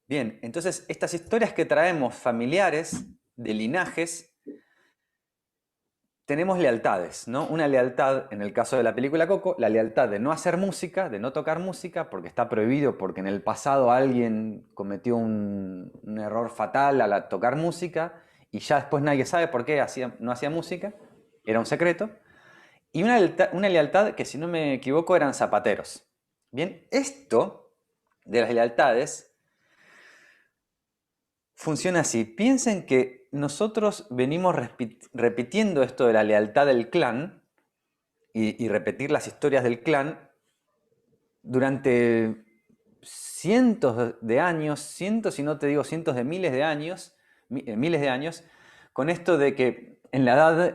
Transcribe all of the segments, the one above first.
Bien, entonces estas historias que traemos familiares, de linajes, tenemos lealtades, ¿no? Una lealtad, en el caso de la película Coco, la lealtad de no hacer música, de no tocar música, porque está prohibido, porque en el pasado alguien cometió un error fatal al tocar música y ya después nadie sabe por qué no hacía música, era un secreto. Y una lealtad que, si no me equivoco, eran zapateros. Bien, esto de las lealtades funciona así. Piensen que nosotros venimos repitiendo esto de la lealtad del clan y repetir las historias del clan durante cientos de años, cientos, si no te digo cientos de miles de años, miles de años, con esto de que en la edad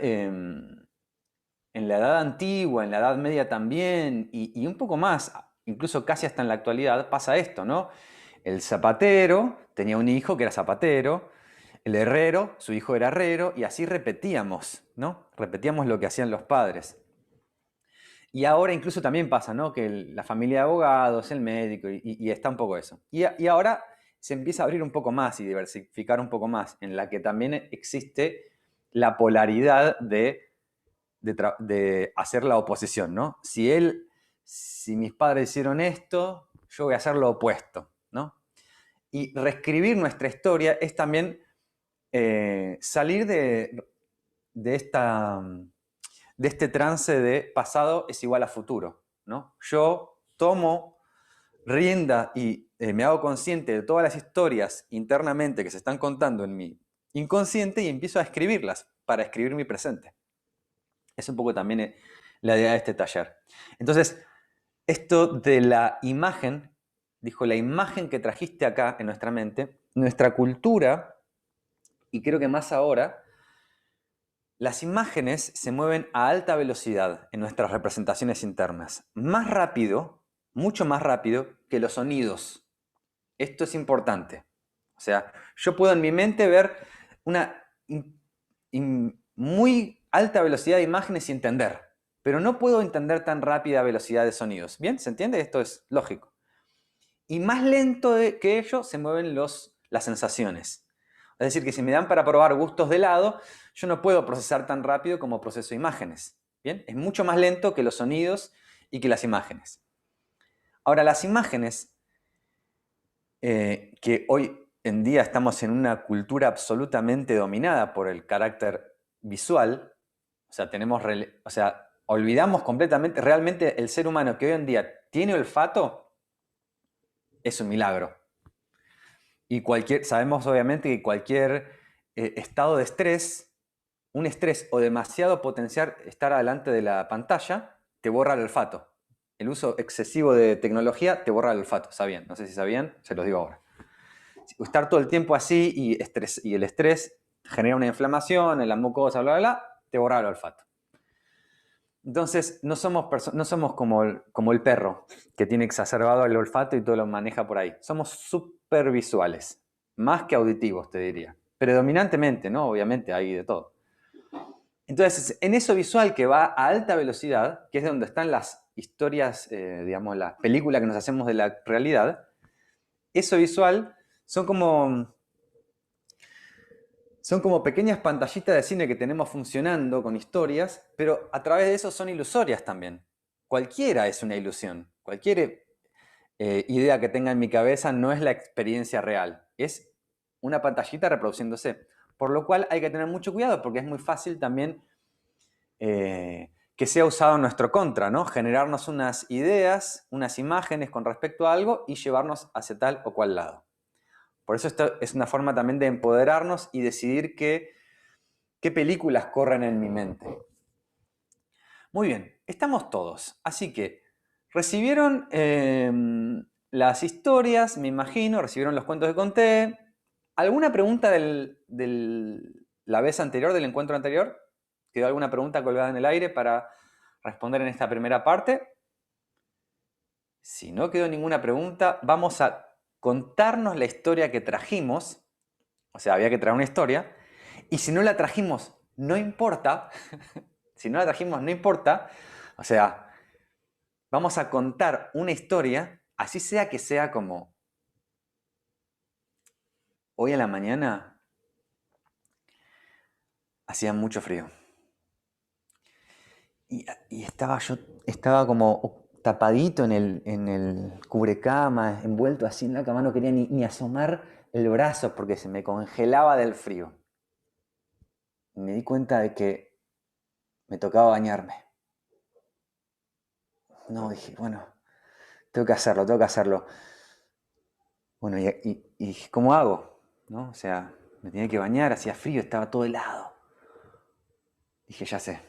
antigua, en la edad media también, y un poco más, incluso casi hasta en la actualidad, pasa esto, ¿no? El zapatero tenía un hijo que era zapatero, el herrero, su hijo era herrero, y así repetíamos, ¿no? Repetíamos lo que hacían los padres. Y ahora incluso también pasa, ¿no? Que la familia de abogados, el médico, y está un poco eso. Y ahora se empieza a abrir un poco más y diversificar un poco más, en la que también existe la polaridad de hacer la oposición, ¿no? Si mis padres hicieron esto, yo voy a hacer lo opuesto, ¿no? Y reescribir nuestra historia es también salir de, esta, de este trance de pasado es igual a futuro, ¿no? Yo tomo rienda y me hago consciente de todas las historias internamente que se están contando en mi inconsciente y empiezo a escribirlas para escribir mi presente. Es un poco también la idea de este taller. Entonces, esto de la imagen, dijo, la imagen que trajiste acá en nuestra mente, nuestra cultura, y creo que más ahora, las imágenes se mueven a alta velocidad en nuestras representaciones internas. Más rápido, mucho más rápido que los sonidos. Esto es importante. O sea, yo puedo en mi mente ver una muy alta velocidad de imágenes y entender, pero no puedo entender tan rápida velocidad de sonidos. ¿Bien? ¿Se entiende? Esto es lógico. Y más lento que ello se mueven las sensaciones. Es decir, que si me dan para probar gustos de helado, yo no puedo procesar tan rápido como proceso imágenes. ¿Bien? Es mucho más lento que los sonidos y que las imágenes. Ahora, las imágenes, que hoy en día estamos en una cultura absolutamente dominada por el carácter visual, o sea, olvidamos completamente, realmente el ser humano que hoy en día tiene olfato es un milagro. Y sabemos obviamente que cualquier estado de estrés, un estrés o demasiado potenciar estar adelante de la pantalla, te borra el olfato. El uso excesivo de tecnología te borra el olfato, ¿sabían? No sé si sabían, se los digo ahora. Estar todo el tiempo así y el estrés genera una inflamación en la mucosa, bla, bla, bla, te borra el olfato. Entonces, no somos como el perro, que tiene exacerbado el olfato y todo lo maneja por ahí. Somos súper visuales, más que auditivos, te diría. Predominantemente, ¿no? Obviamente hay de todo. Entonces, en eso visual que va a alta velocidad, que es donde están las historias, digamos, las películas que nos hacemos de la realidad, eso visual son como Son como pequeñas pantallitas de cine que tenemos funcionando con historias, pero a través de eso son ilusorias también. Cualquiera es una ilusión. Cualquier idea que tenga en mi cabeza no es la experiencia real. Es una pantallita reproduciéndose. Por lo cual hay que tener mucho cuidado porque es muy fácil también que sea usado en nuestro contra, ¿no? Generarnos unas ideas, unas imágenes con respecto a algo y llevarnos hacia tal o cual lado. Por eso esto es una forma también de empoderarnos y decidir qué películas corren en mi mente. Muy bien, estamos todos. Así que recibieron las historias, me imagino, recibieron los cuentos que conté. ¿Alguna pregunta de la vez anterior, del encuentro anterior? ¿Quedó alguna pregunta colgada en el aire para responder en esta primera parte? Si no quedó ninguna pregunta, vamos a contarnos la historia que trajimos. O sea, había que traer una historia. Y si no la trajimos, no importa. Si no la trajimos, no importa. O sea, vamos a contar una historia, así sea que sea como hoy a la mañana hacía mucho frío. Y estaba como tapadito en el cubrecama, envuelto así en la cama, no quería ni asomar el brazo porque se me congelaba del frío. Y me di cuenta de que me tocaba bañarme. No, dije, bueno, tengo que hacerlo, tengo que hacerlo. Bueno, y dije, ¿cómo hago? ¿No? O sea, me tenía que bañar, hacía frío, estaba todo helado. Dije, ya sé.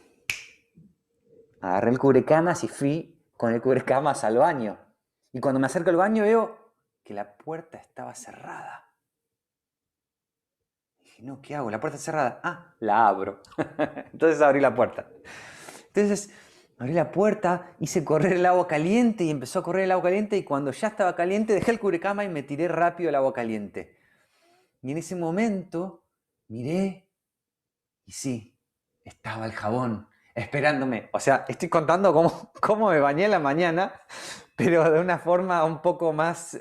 Agarré el cubrecamas y fui con el cubrecamas al baño. Y cuando me acerco al baño veo que la puerta estaba cerrada. Dije, no, ¿qué hago? La puerta está cerrada. Ah, la abro. Entonces abrí la puerta. Entonces abrí la puerta, hice correr el agua caliente y empezó a correr el agua caliente y cuando ya estaba caliente dejé el cubrecama y me tiré rápido al agua caliente. Y en ese momento miré y sí, estaba el jabón esperándome. O sea, estoy contando cómo me bañé en la mañana, pero de una forma un poco más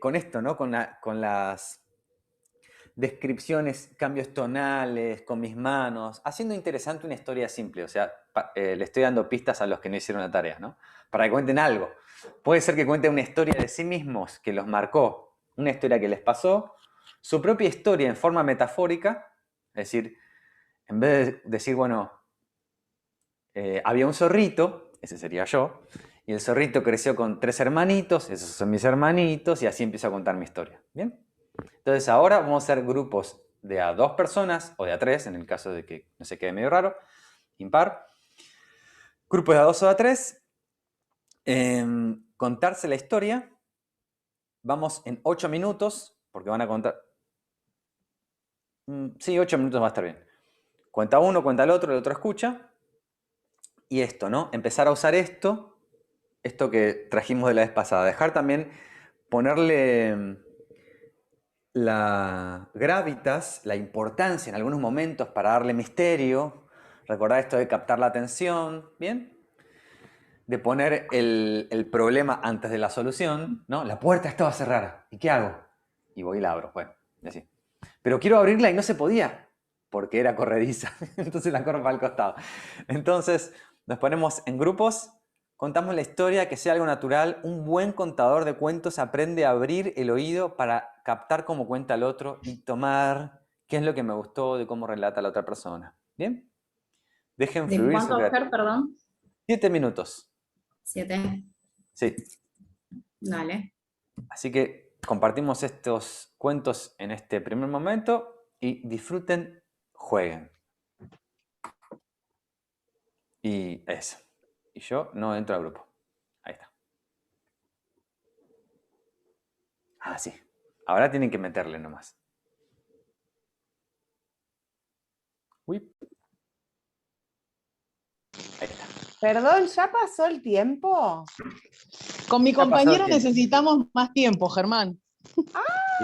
con esto, ¿no? Con las descripciones, cambios tonales, con mis manos, haciendo interesante una historia simple. O sea, le estoy dando pistas a los que no hicieron la tarea, ¿no? Para que cuenten algo. Puede ser que cuenten una historia de sí mismos que los marcó, una historia que les pasó, su propia historia en forma metafórica, es decir, en vez de decir, bueno, había un zorrito, ese sería yo, y el zorrito creció con 3 hermanitos, esos son mis hermanitos, y así empiezo a contar mi historia. ¿Bien? Entonces ahora vamos a hacer grupos de a 2 personas, o de a 3, en el caso de que no se quede medio raro, impar. Grupos de a 2 o de a 3, contarse la historia. Vamos en 8 minutos, porque van a contar... sí, 8 minutos va a estar bien. Cuenta uno, cuenta el otro escucha. Y esto, ¿no? Empezar a usar esto que trajimos de la vez pasada. Dejar también, ponerle la gravitas, la importancia en algunos momentos para darle misterio. Recordar esto de captar la atención, ¿bien? De poner el problema antes de la solución, ¿no? La puerta estaba cerrada. ¿Y qué hago? Y voy y la abro. Bueno, y así. Pero quiero abrirla y no se podía, porque era corrediza. Entonces la corro para el costado. Entonces nos ponemos en grupos, contamos la historia, que sea algo natural. Un buen contador de cuentos aprende a abrir el oído para captar cómo cuenta el otro y tomar qué es lo que me gustó de cómo relata la otra persona. ¿Bien? Dejen ¿De fluir su cuánto, creatividad. Oscar, perdón? 7 minutos. 7. Sí. Dale. Así que compartimos estos cuentos en este primer momento y disfruten, jueguen. Y eso. Y yo no entro al grupo. Ahí está. Ah, sí. Ahora tienen que meterle nomás. Uy. Ahí está. Perdón, ¿ya pasó el tiempo? Con mi Ya pasó el compañero tiempo. necesitamos más tiempo, Germán.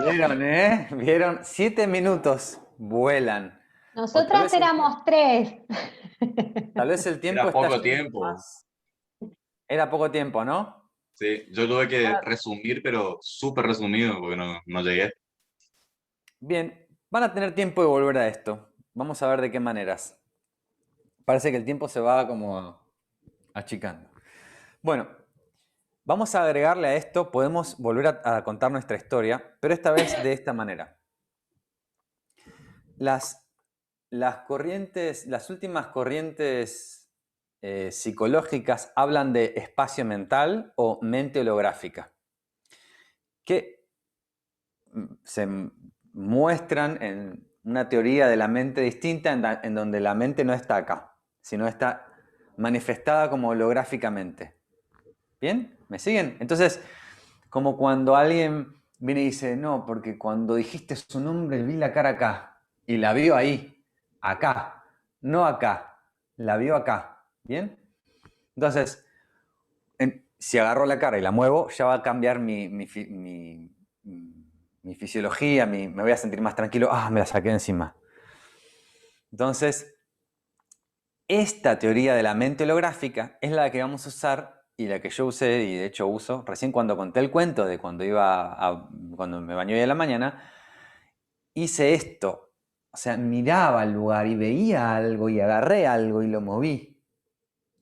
¿Vieron, eh? ¿Vieron? 7 minutos vuelan. O Nosotras éramos 3. tal vez el tiempo Era está poco yendo tiempo. más. Era poco tiempo, ¿no? Sí, yo tuve que Ah, resumir, pero súper resumido, porque no llegué. bien, van a tener tiempo de volver a esto. Vamos a ver de qué maneras. Parece que el tiempo se va como achicando. Bueno, vamos a agregarle a esto, podemos volver a contar nuestra historia, pero esta vez de esta manera. Las corrientes, las últimas corrientes psicológicas hablan de espacio mental o mente holográfica, que se muestran en una teoría de la mente distinta en donde la mente no está acá, sino está manifestada como holográficamente. ¿Bien? ¿Me siguen? Entonces, como cuando alguien viene y dice, no, porque cuando dijiste su nombre vi la cara acá, y la vio ahí, acá, no acá, la vio acá. ¿Bien? Entonces, si agarro la cara y la muevo, ya va a cambiar mi fisiología, me voy a sentir más tranquilo. Ah, me la saqué encima. Entonces, esta teoría de la mente holográfica es la que vamos a usar y la que yo usé, y de hecho uso, recién cuando conté el cuento de cuando me bañé hoy a la mañana, hice esto. O sea, miraba el lugar y veía algo y agarré algo y lo moví.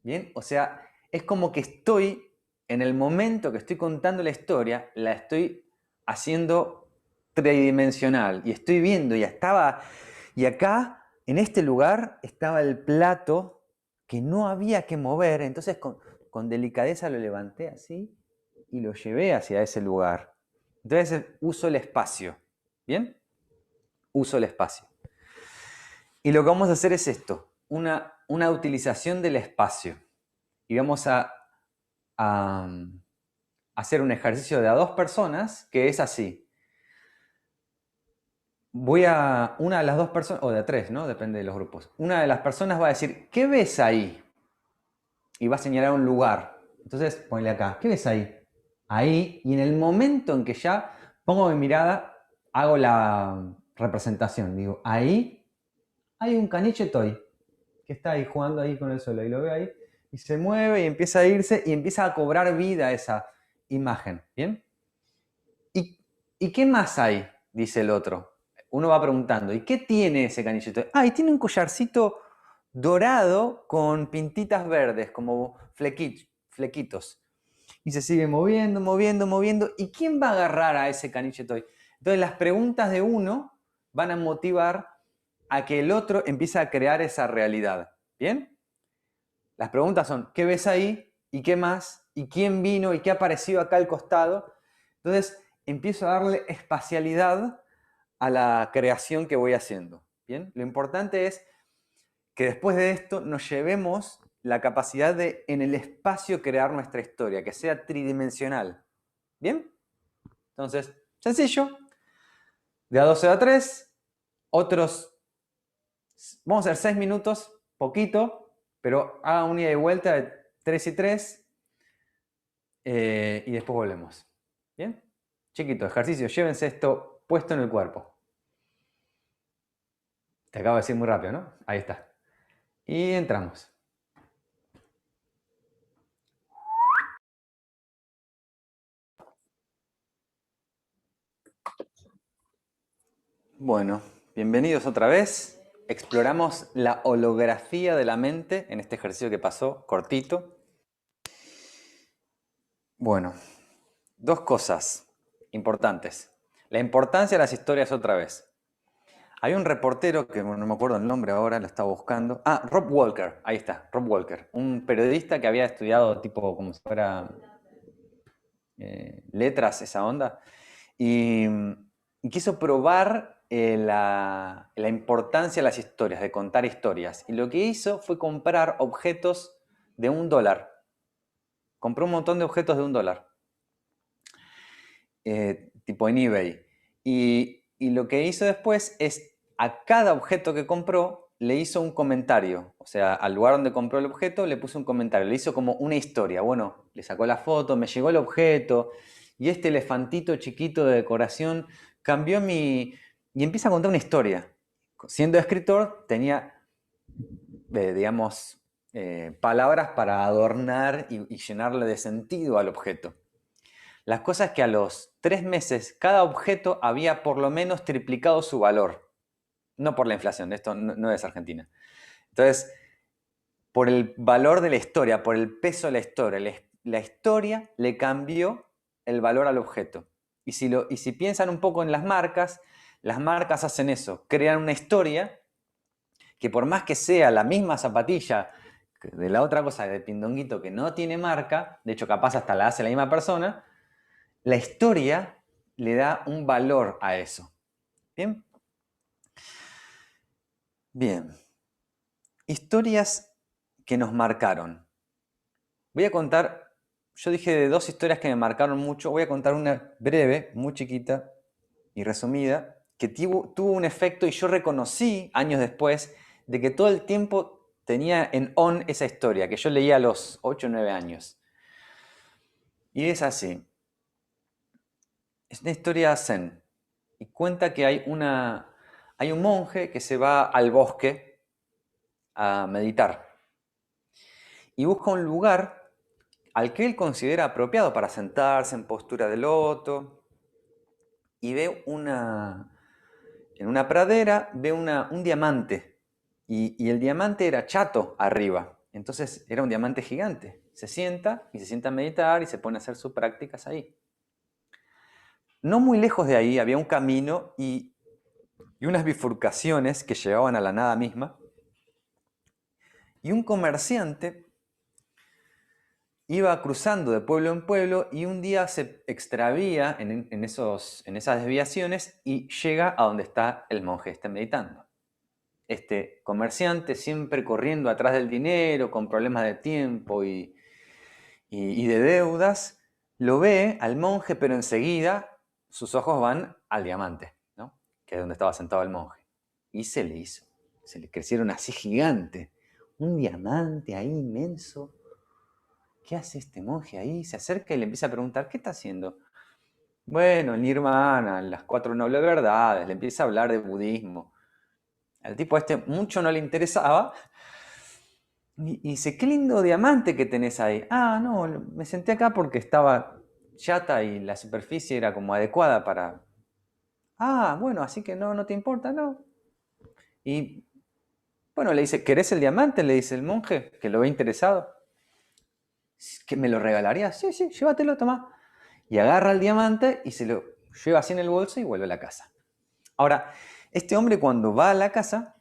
¿Bien? O sea, es como que estoy, en el momento que estoy contando la historia, la estoy haciendo tridimensional. Y estoy viendo, y acá, en este lugar, estaba el plato que no había que mover. Entonces, con delicadeza lo levanté así y lo llevé hacia ese lugar. Entonces, uso el espacio. ¿Bien? Uso el espacio. Y lo que vamos a hacer es esto, una utilización del espacio. Y vamos a hacer un ejercicio de a dos personas que es así. Una de las dos personas, o de a tres, ¿no? Depende de los grupos. Una de las personas va a decir, ¿qué ves ahí? Y va a señalar un lugar. Entonces, ponle acá, ¿qué ves ahí? Ahí, y en el momento en que ya pongo mi mirada, hago la representación. Digo, ahí hay un caniche toy que está ahí jugando ahí con el suelo. Y lo veo ahí, y se mueve y empieza a irse y empieza a cobrar vida esa imagen. ¿Bien? ¿Y qué más hay? Dice el otro. Uno va preguntando, ¿y qué tiene ese canichito? Ah, y tiene un collarcito dorado con pintitas verdes, como flequitos. Y se sigue moviendo, moviendo, moviendo. ¿Y quién va a agarrar a ese caniche toy? Entonces las preguntas de uno van a motivar a que el otro empiece a crear esa realidad. ¿Bien? Las preguntas son, ¿qué ves ahí? ¿Y qué más? ¿Y quién vino? ¿Y qué apareció acá al costado? Entonces empiezo a darle espacialidad a la creación que voy haciendo. ¿Bien? Lo importante es que después de esto nos llevemos la capacidad de en el espacio crear nuestra historia, que sea tridimensional. ¿Bien? Entonces, sencillo. De a 12 a 3, otros, vamos a hacer 6 minutos, poquito, pero haga un ida y vuelta de 3 y 3 y después volvemos. ¿Bien? Chiquito, ejercicio, llévense esto puesto en el cuerpo. Te acabo de decir muy rápido, ¿no? Ahí está. Y entramos. Bueno, bienvenidos otra vez. Exploramos la holografía de la mente en este ejercicio que pasó, cortito. Bueno, dos cosas importantes. La importancia de las historias otra vez. Hay un reportero, que no me acuerdo el nombre ahora, lo estaba buscando. Ah, Rob Walker, ahí está, Rob Walker. Un periodista que había estudiado tipo como si fuera letras, esa onda. Y quiso probar la importancia de las historias, de contar historias. Y lo que hizo fue comprar objetos de $1. Compró un montón de objetos de $1. Tipo en eBay. Y lo que hizo después es a cada objeto que compró le hizo un comentario. O sea, al lugar donde compró el objeto le puso un comentario. Le hizo como una historia. Bueno, le sacó la foto, me llegó el objeto y este elefantito chiquito de decoración cambió mi... Y empieza a contar una historia. Siendo escritor tenía, digamos, palabras para adornar y llenarle de sentido al objeto. Las cosas que a los 3 meses cada objeto había por lo menos triplicado su valor. No por la inflación, esto no es Argentina. Entonces, por el valor de la historia, por el peso de la historia le cambió el valor al objeto. Y si piensan un poco en las marcas hacen eso, crean una historia que por más que sea la misma zapatilla de la otra cosa de Pindonguito que no tiene marca, de hecho capaz hasta la hace la misma persona, la historia le da un valor a eso. ¿Bien? Bien. Historias que nos marcaron. Voy a contar, yo dije de 2 historias que me marcaron mucho, voy a contar una breve, muy chiquita y resumida, que tuvo un efecto y yo reconocí años después de que todo el tiempo tenía en on esa historia, que yo leía a los 8 o 9 años. Y es así. Es una historia zen y cuenta que hay un monje que se va al bosque a meditar y busca un lugar al que él considera apropiado para sentarse en postura de loto, y ve en una pradera, ve un diamante, y el diamante era chato arriba, entonces era un diamante gigante. Se sienta a meditar y se pone a hacer sus prácticas ahí. No muy lejos de ahí había un camino y unas bifurcaciones que llevaban a la nada misma, y un comerciante iba cruzando de pueblo en pueblo y un día se extravía en esas desviaciones y llega a donde está el monje, está meditando. Este comerciante, siempre corriendo atrás del dinero, con problemas de tiempo y de deudas, lo ve al monje, pero enseguida sus ojos van al diamante, ¿no? Que es donde estaba sentado el monje. Y se le crecieron así gigante, un diamante ahí inmenso. ¿Qué hace este monje ahí? Se acerca y le empieza a preguntar, ¿qué está haciendo? Bueno, el nirvana, las 4 nobles verdades, le empieza a hablar de budismo. Al tipo este mucho no le interesaba. Y dice, qué lindo diamante que tenés ahí. Ah, no, me senté acá porque estaba chata y la superficie era como adecuada para... Ah, bueno, así que no te importa, ¿no? Y bueno, le dice, ¿querés el diamante? Le dice el monje, que lo ve interesado. ¿Que me lo regalaría? Sí, llévatelo, toma. Y agarra el diamante y se lo lleva así en el bolso y vuelve a la casa. Ahora, este hombre cuando va a la casa,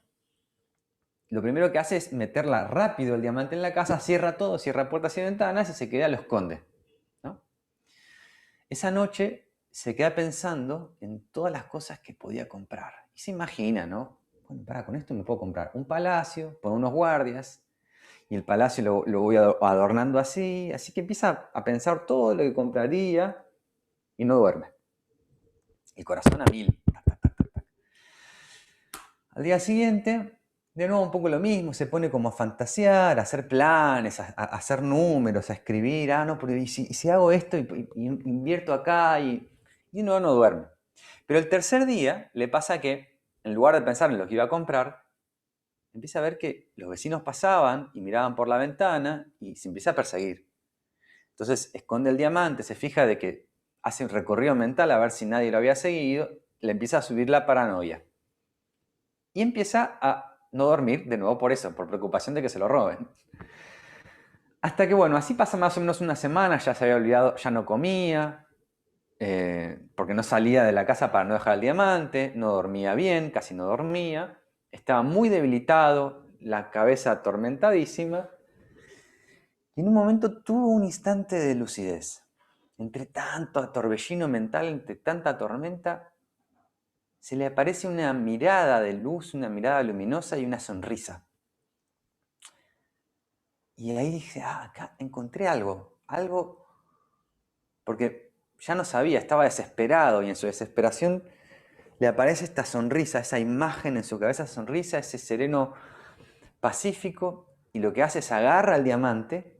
lo primero que hace es meterla rápido el diamante en la casa, cierra todo, cierra puertas y ventanas y se queda, lo esconde, ¿no? Esa noche se queda pensando en todas las cosas que podía comprar. Y se imagina, ¿no? Bueno, con esto me puedo comprar un palacio, poner unos guardias, y el palacio lo voy adornando así. Así que empieza a pensar todo lo que compraría y no duerme. El corazón a 1000. Al día siguiente, de nuevo un poco lo mismo, se pone como a fantasear, a hacer planes, a hacer números, a escribir. Ah, no, pero ¿y si hago esto y invierto acá? Y no duerme. Pero el tercer día le pasa que, en lugar de pensar en lo que iba a comprar, empieza a ver que los vecinos pasaban y miraban por la ventana y se empieza a perseguir. Entonces esconde el diamante, se fija de que hace un recorrido mental a ver si nadie lo había seguido, le empieza a subir la paranoia. Y empieza a no dormir de nuevo por eso, por preocupación de que se lo roben. Hasta que, bueno, así pasa más o menos una semana, ya se había olvidado, ya no comía, porque no salía de la casa para no dejar el diamante, no dormía bien, casi no dormía, estaba muy debilitado, la cabeza atormentadísima, y en un momento tuvo un instante de lucidez. Entre tanto torbellino mental, entre tanta tormenta, se le aparece una mirada de luz, una mirada luminosa y una sonrisa. Y ahí dije, acá encontré algo, porque ya no sabía, estaba desesperado y en su desesperación le aparece esta sonrisa, esa imagen en su cabeza, sonrisa, ese sereno pacífico, y lo que hace es agarra el diamante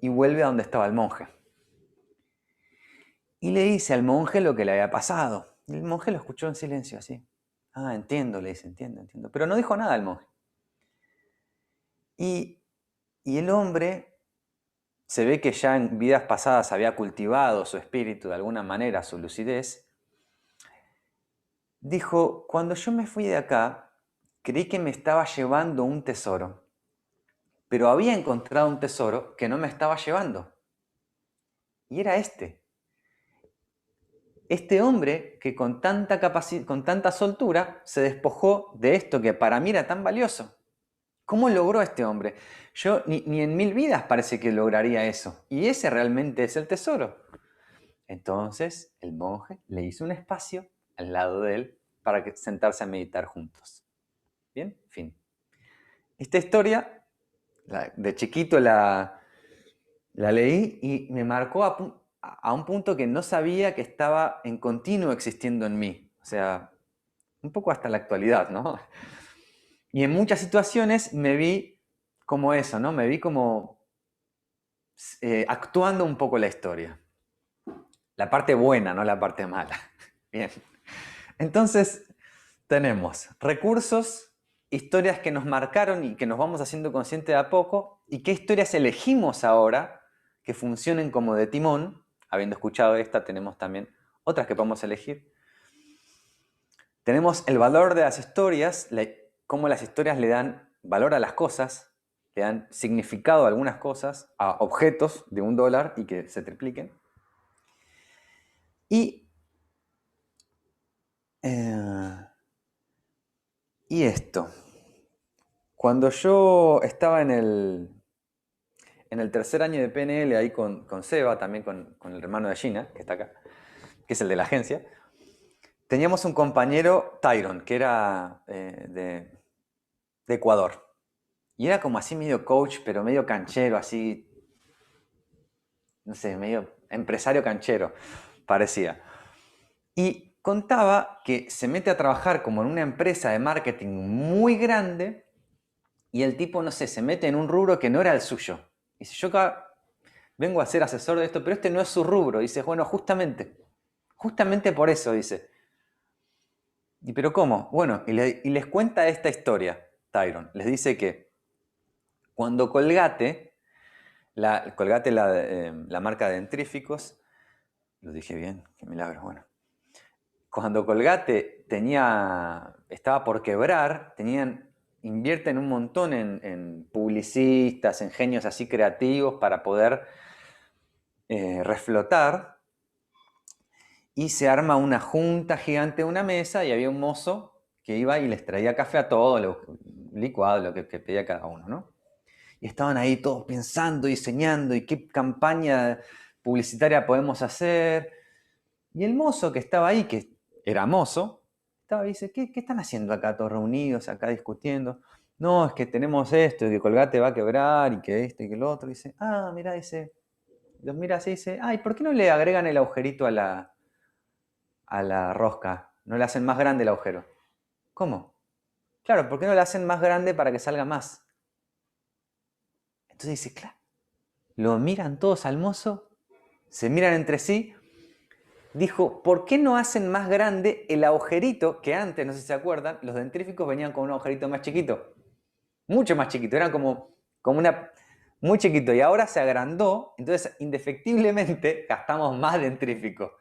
y vuelve a donde estaba el monje. Y le dice al monje lo que le había pasado. Y el monje lo escuchó en silencio así. Ah, entiendo, le dice, entiendo. Pero no dijo nada al monje. Y el hombre se ve que ya en vidas pasadas había cultivado su espíritu de alguna manera, su lucidez. Dijo, cuando yo me fui de acá, creí que me estaba llevando un tesoro, pero había encontrado un tesoro que no me estaba llevando. Y era este. Este hombre que con tanta soltura se despojó de esto que para mí era tan valioso. ¿Cómo logró este hombre? Yo ni en 1000 vidas parece que lograría eso. Y ese realmente es el tesoro. Entonces el monje le hizo un espacio al lado de él para sentarse a meditar juntos. Bien, fin. Esta historia, de chiquito la leí y me marcó a un punto que no sabía que estaba en continuo existiendo en mí. O sea, un poco hasta la actualidad, ¿no? Y en muchas situaciones me vi como eso, ¿no? Me vi como actuando un poco la historia. La parte buena, no la parte mala. Bien. Entonces, tenemos recursos, historias que nos marcaron y que nos vamos haciendo conscientes de a poco, y qué historias elegimos ahora que funcionen como de timón. Habiendo escuchado esta, tenemos también otras que podemos elegir. Tenemos el valor de las historias, cómo las historias le dan valor a las cosas, le dan significado a algunas cosas, a objetos de $1 y que se tripliquen. Y esto. Cuando yo estaba en el tercer año de PNL, ahí con Seba, también con el hermano de Gina, que está acá, que es el de la agencia, teníamos un compañero, Tyron, que era de Ecuador. Y era como así medio coach, pero medio canchero, así, no sé, medio empresario canchero, parecía. Y contaba que se mete a trabajar como en una empresa de marketing muy grande y el tipo, no sé, se mete en un rubro que no era el suyo. Dice, yo acá vengo a ser asesor de esto, pero este no es su rubro. Dice, bueno, justamente por eso, dice. ¿Y pero cómo? Bueno, y les cuenta esta historia, Tyron. Les dice que cuando Colgate, la marca de dentríficos, lo dije bien, qué milagro, bueno. Cuando Colgate estaba por quebrar, invierten un montón en publicistas, en genios así creativos para poder reflotar. Y se arma una junta gigante de una mesa y había un mozo que iba y les traía café a todos, licuado, lo que pedía cada uno, ¿no? Y estaban ahí todos pensando, diseñando, y qué campaña publicitaria podemos hacer. Y el mozo que estaba ahí, que era mozo, estaba ahí y dice, ¿qué están haciendo acá todos reunidos, acá discutiendo? No, es que tenemos esto, y que Colgate va a quebrar, y que esto y que lo otro. Y dice, mira, los mira así y dice, ¿y por qué no le agregan el agujerito a la rosca? No le hacen más grande el agujero. ¿Cómo? Claro, ¿por qué no le hacen más grande para que salga más? Entonces dice, claro, lo miran todos al mozo, se miran entre sí. Dijo, ¿por qué no hacen más grande el agujerito que antes, no sé si se acuerdan, los dentríficos venían con un agujerito más chiquito? Mucho más chiquito, eran como muy chiquito, y ahora se agrandó, entonces indefectiblemente gastamos más dentrífico.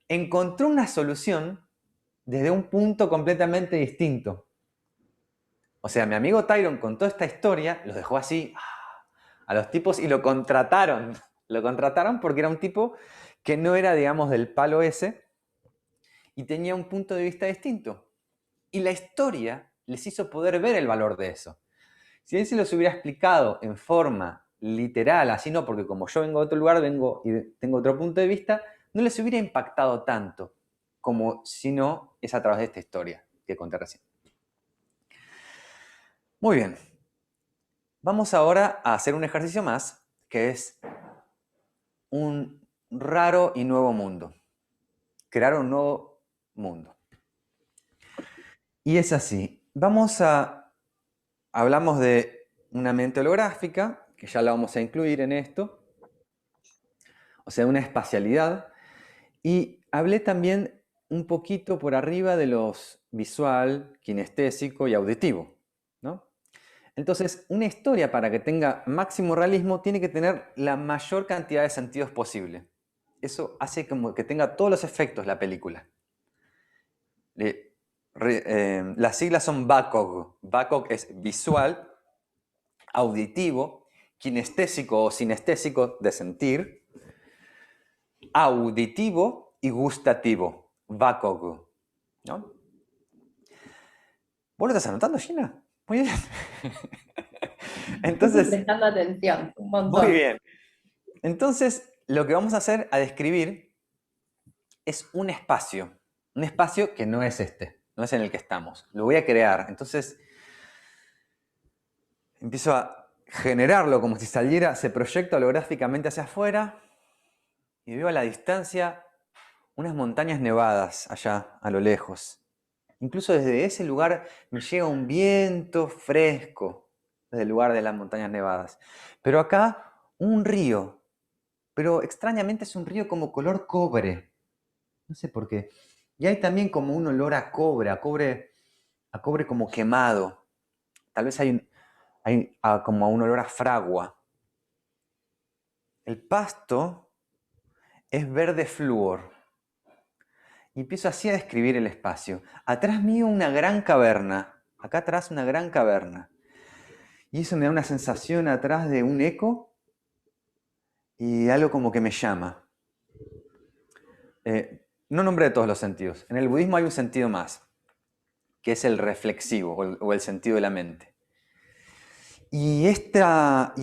Encontró una solución desde un punto completamente distinto. O sea, mi amigo Tyron contó esta historia, los dejó así a los tipos y lo contrataron. Lo contrataron porque era un tipo que no era, digamos, del palo ese y tenía un punto de vista distinto. Y la historia les hizo poder ver el valor de eso. Si él se los hubiera explicado en forma literal, así no, porque como yo vengo de otro lugar, vengo y tengo otro punto de vista, no les hubiera impactado tanto como si no es a través de esta historia que conté recién. Muy bien. Vamos ahora a hacer un ejercicio más, que es un raro y nuevo mundo. Crear un nuevo mundo. Y es así. Hablamos de una mente holográfica, que ya la vamos a incluir en esto, o sea, una espacialidad. Y hablé también un poquito por arriba de los visual, kinestésico y auditivo, ¿no? Entonces, una historia para que tenga máximo realismo tiene que tener la mayor cantidad de sentidos posible. Eso hace como que tenga todos los efectos la película. Las siglas son BACOG. BACOG es visual, auditivo, kinestésico o sinestésico de sentir, auditivo y gustativo. BACOG. ¿No? ¿Vos lo estás anotando, Gina? Muy bien. Estoy Entonces, prestando atención, un montón. muy bien. Entonces, lo que vamos a hacer a describir es un espacio que no es no es en el que estamos. Lo voy a crear. Entonces, empiezo a generarlo como si saliera, se proyecta holográficamente hacia afuera y veo a la distancia unas montañas nevadas allá a lo lejos. Incluso desde ese lugar me llega un viento fresco desde el lugar de las montañas nevadas. Pero acá un río, pero extrañamente es un río como color cobre. No sé por qué. Y hay también como un olor a cobre como quemado. Tal vez hay como un olor a fragua. el pasto es verde flúor. Y empiezo así a describir el espacio. Atrás mío una gran caverna. Acá atrás una gran caverna. Y eso me da una sensación atrás de un eco y algo como que me llama. No nombré todos los sentidos. En el budismo hay un sentido más, que es el reflexivo o el sentido de la mente. Y esta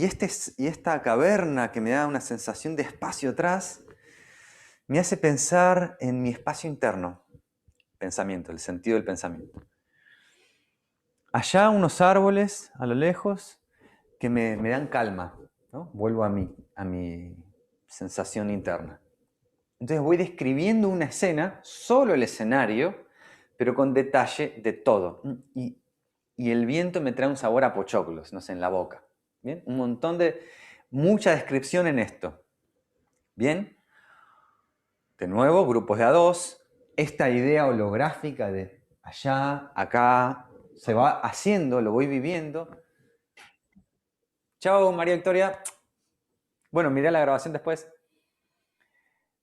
caverna que me da una sensación de espacio atrás me hace pensar en mi espacio interno. Pensamiento, el sentido del pensamiento. Allá unos árboles a lo lejos que me dan calma, ¿no? Vuelvo a mi sensación interna. Entonces voy describiendo una escena, solo el escenario, pero con detalle de todo. Y el viento me trae un sabor a pochoclos, no sé, en la boca. ¿Bien? Mucha descripción en esto. ¿Bien? De nuevo, grupos de a dos. Esta idea holográfica de allá, acá, se va haciendo, lo voy viviendo. Chao, María Victoria. Bueno, miré la grabación después.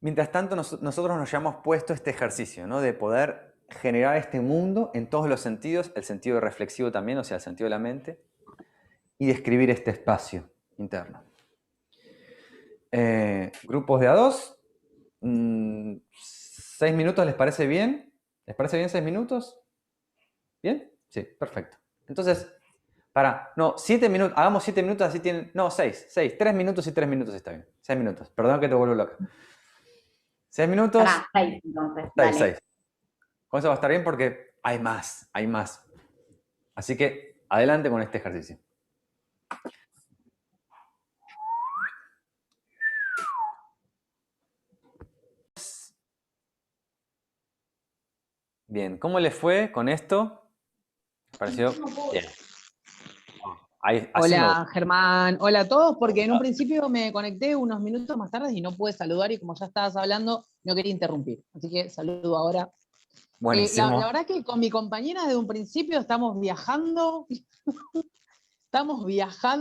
Mientras tanto, nosotros nos hayamos puesto este ejercicio, ¿no? De poder generar este mundo en todos los sentidos, el sentido reflexivo también, o sea, el sentido de la mente, y describir este espacio interno. Grupos de a dos. 6 minutos, ¿les parece bien? ¿Les parece bien 6 minutos? ¿Bien? Sí, perfecto. Entonces, 7 minutos, hagamos 7 minutos, así tienen, no, 6, 3 minutos y 3 minutos está bien. 6 minutos, perdón que te vuelvo loca. 6 minutos. Pará, 6 entonces. 6, Dale. 6. Con eso va a estar bien porque hay más. Así que adelante con este ejercicio. Bien, ¿cómo les fue con esto? ¿Les pareció? Bien. Hola Germán, hola a todos, porque en un principio me conecté unos minutos más tarde y no pude saludar y como ya estabas hablando, no quería interrumpir. Así que saludo ahora. Buenísimo. La verdad que con mi compañera desde un principio estamos viajando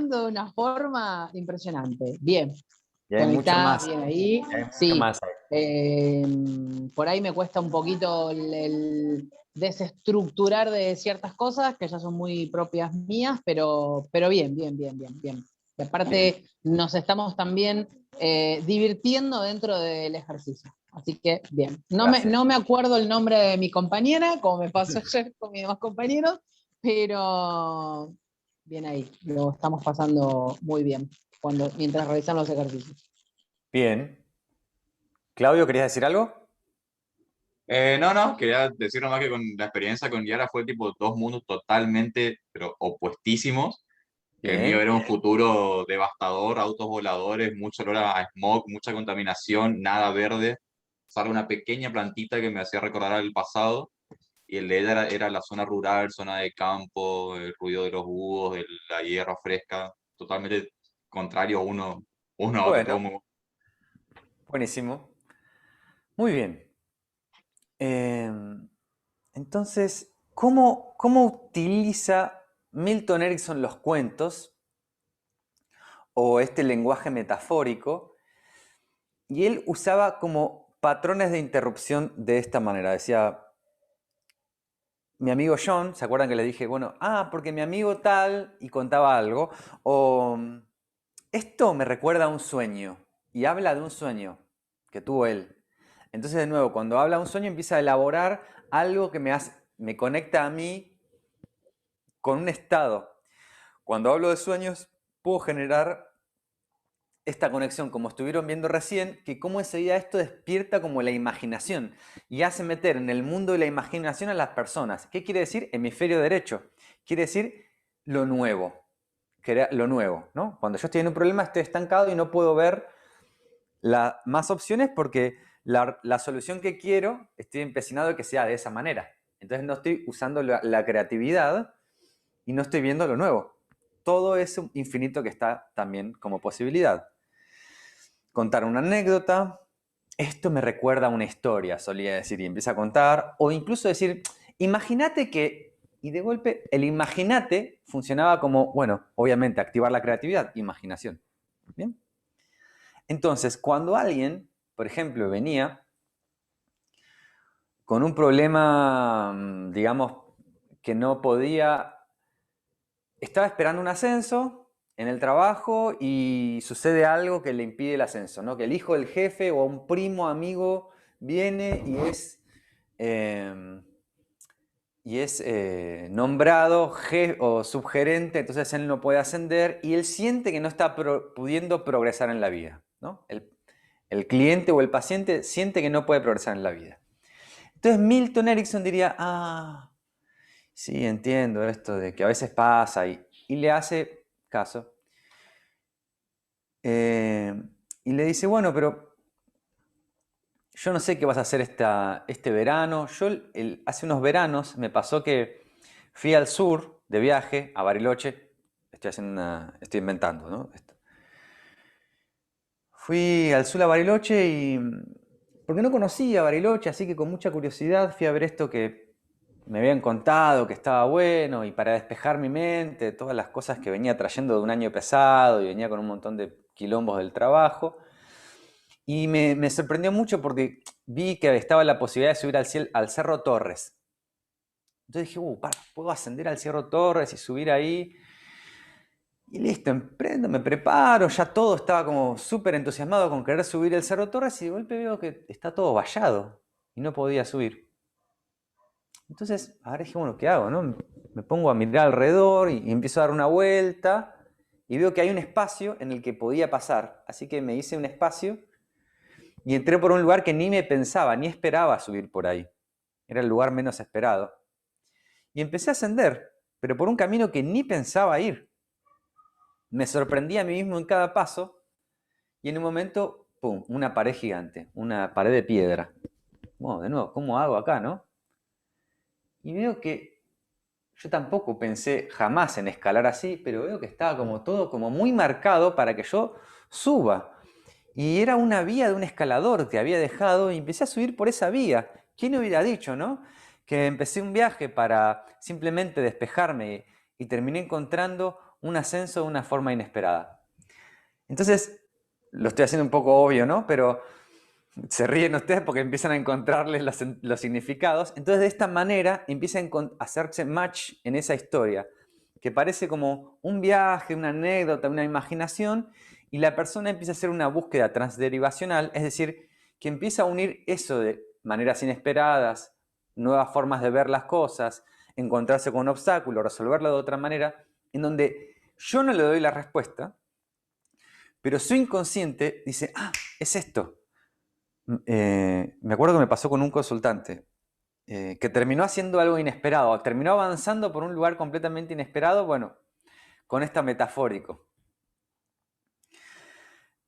de una forma impresionante. Bien. Y hay mucho Conectada, más. bien ahí. Hay mucho Sí. más ahí. Por ahí me cuesta un poquito el desestructurar de ciertas cosas que ya son muy propias mías, pero bien. Y aparte nos estamos también divirtiendo dentro del ejercicio. Así que bien. No me acuerdo el nombre de mi compañera, como me pasó ayer con mis demás compañeros, pero bien ahí. Lo estamos pasando muy bien mientras realizamos los ejercicios. Bien. Claudio, ¿querías decir algo? No, quería decir nomás que con la experiencia con Yara fue tipo dos mundos totalmente, pero opuestísimos. El Bien. mío era un futuro devastador, autos voladores, mucho olor a smog, mucha contaminación, nada verde, salvo una pequeña plantita que me hacía recordar al pasado. Y el de ella era la zona rural, zona de campo, el ruido de los búhos, la hierba fresca, totalmente contrario uno a otro. Bueno, buenísimo. Muy bien. Entonces, ¿cómo utiliza Milton Erickson los cuentos o este lenguaje metafórico? Y él usaba como patrones de interrupción de esta manera. Decía, mi amigo John, ¿se acuerdan que le dije, bueno, porque mi amigo tal, y contaba algo? O, esto me recuerda a un sueño, y habla de un sueño que tuvo él. Entonces, de nuevo, cuando habla de un sueño, empieza a elaborar algo que me conecta a mí con un estado. Cuando hablo de sueños, puedo generar esta conexión, como estuvieron viendo recién, que cómo enseguida esto despierta como la imaginación y hace meter en el mundo de la imaginación a las personas. ¿Qué quiere decir? Hemisferio derecho. Quiere decir lo nuevo. Lo nuevo, ¿no? Cuando yo estoy en un problema, estoy estancado y no puedo ver más opciones porque la solución que quiero, estoy empecinado de que sea de esa manera. Entonces no estoy usando la creatividad y no estoy viendo lo nuevo. Todo eso infinito que está también como posibilidad. Contar una anécdota. Esto me recuerda a una historia, solía decir, y empieza a contar. O incluso decir, imagínate que... Y de golpe, el imagínate funcionaba como, bueno, obviamente, activar la creatividad, imaginación. ¿Bien? Entonces, cuando alguien, por ejemplo, venía con un problema, digamos, que no podía, estaba esperando un ascenso en el trabajo y sucede algo que le impide el ascenso, ¿no? Que el hijo del jefe o un primo amigo viene y es nombrado o subgerente, entonces él no puede ascender y él siente que no está pudiendo progresar en la vida, ¿no? El cliente o el paciente siente que no puede progresar en la vida. Entonces Milton Erickson diría, sí, entiendo esto de que a veces pasa y le hace caso. Y le dice, bueno, pero yo no sé qué vas a hacer este verano. Hace unos veranos me pasó que fui al sur de viaje, a Bariloche. Estoy inventando, ¿no? Fui al sur a Bariloche porque no conocía Bariloche, así que con mucha curiosidad fui a ver esto que me habían contado, que estaba bueno, y para despejar mi mente de todas las cosas que venía trayendo de un año pesado y venía con un montón de quilombos del trabajo. Y me sorprendió mucho porque vi que estaba la posibilidad de subir al Cerro Torres. Entonces dije, puedo ascender al Cerro Torres y subir ahí. Y listo, emprendo, me preparo, ya todo estaba como súper entusiasmado con querer subir el Cerro Torres y de golpe veo que está todo vallado y no podía subir. Entonces, ahora dije, bueno, ¿qué hago? ¿No? Me pongo a mirar alrededor y empiezo a dar una vuelta y veo que hay un espacio en el que podía pasar. Así que me hice un espacio y entré por un lugar que ni me pensaba, ni esperaba subir por ahí. Era el lugar menos esperado. Y empecé a ascender, pero por un camino que ni pensaba ir. Me sorprendí a mí mismo en cada paso y en un momento, ¡pum!, una pared gigante, una pared de piedra. Bueno, de nuevo, ¿cómo hago acá, no? Y veo que yo tampoco pensé jamás en escalar así, pero veo que estaba como todo como muy marcado para que yo suba. Y era una vía de un escalador que había dejado y empecé a subir por esa vía. ¿Quién hubiera dicho, no? Que empecé un viaje para simplemente despejarme y terminé encontrando un ascenso de una forma inesperada. Entonces, lo estoy haciendo un poco obvio, ¿no? Pero se ríen ustedes porque empiezan a encontrarles los significados. Entonces, de esta manera empieza a hacerse match en esa historia, que parece como un viaje, una anécdota, una imaginación, y la persona empieza a hacer una búsqueda transderivacional, es decir, que empieza a unir eso de maneras inesperadas, nuevas formas de ver las cosas, encontrarse con un obstáculo, resolverlo de otra manera, en donde yo no le doy la respuesta, pero su inconsciente dice, es esto. Me acuerdo que me pasó con un consultante que terminó haciendo algo inesperado, terminó avanzando por un lugar completamente inesperado, bueno, con esta metafórico.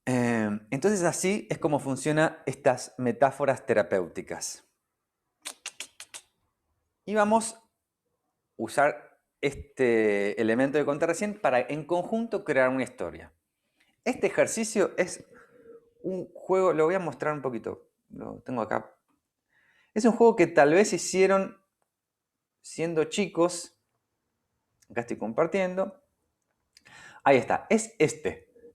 Entonces así es como funcionan estas metáforas terapéuticas. Y vamos a usar este elemento que conté recién para en conjunto crear una historia. Este ejercicio es un juego, lo voy a mostrar un poquito, lo tengo acá. Es un juego que tal vez hicieron siendo chicos. Acá estoy compartiendo. Ahí está, es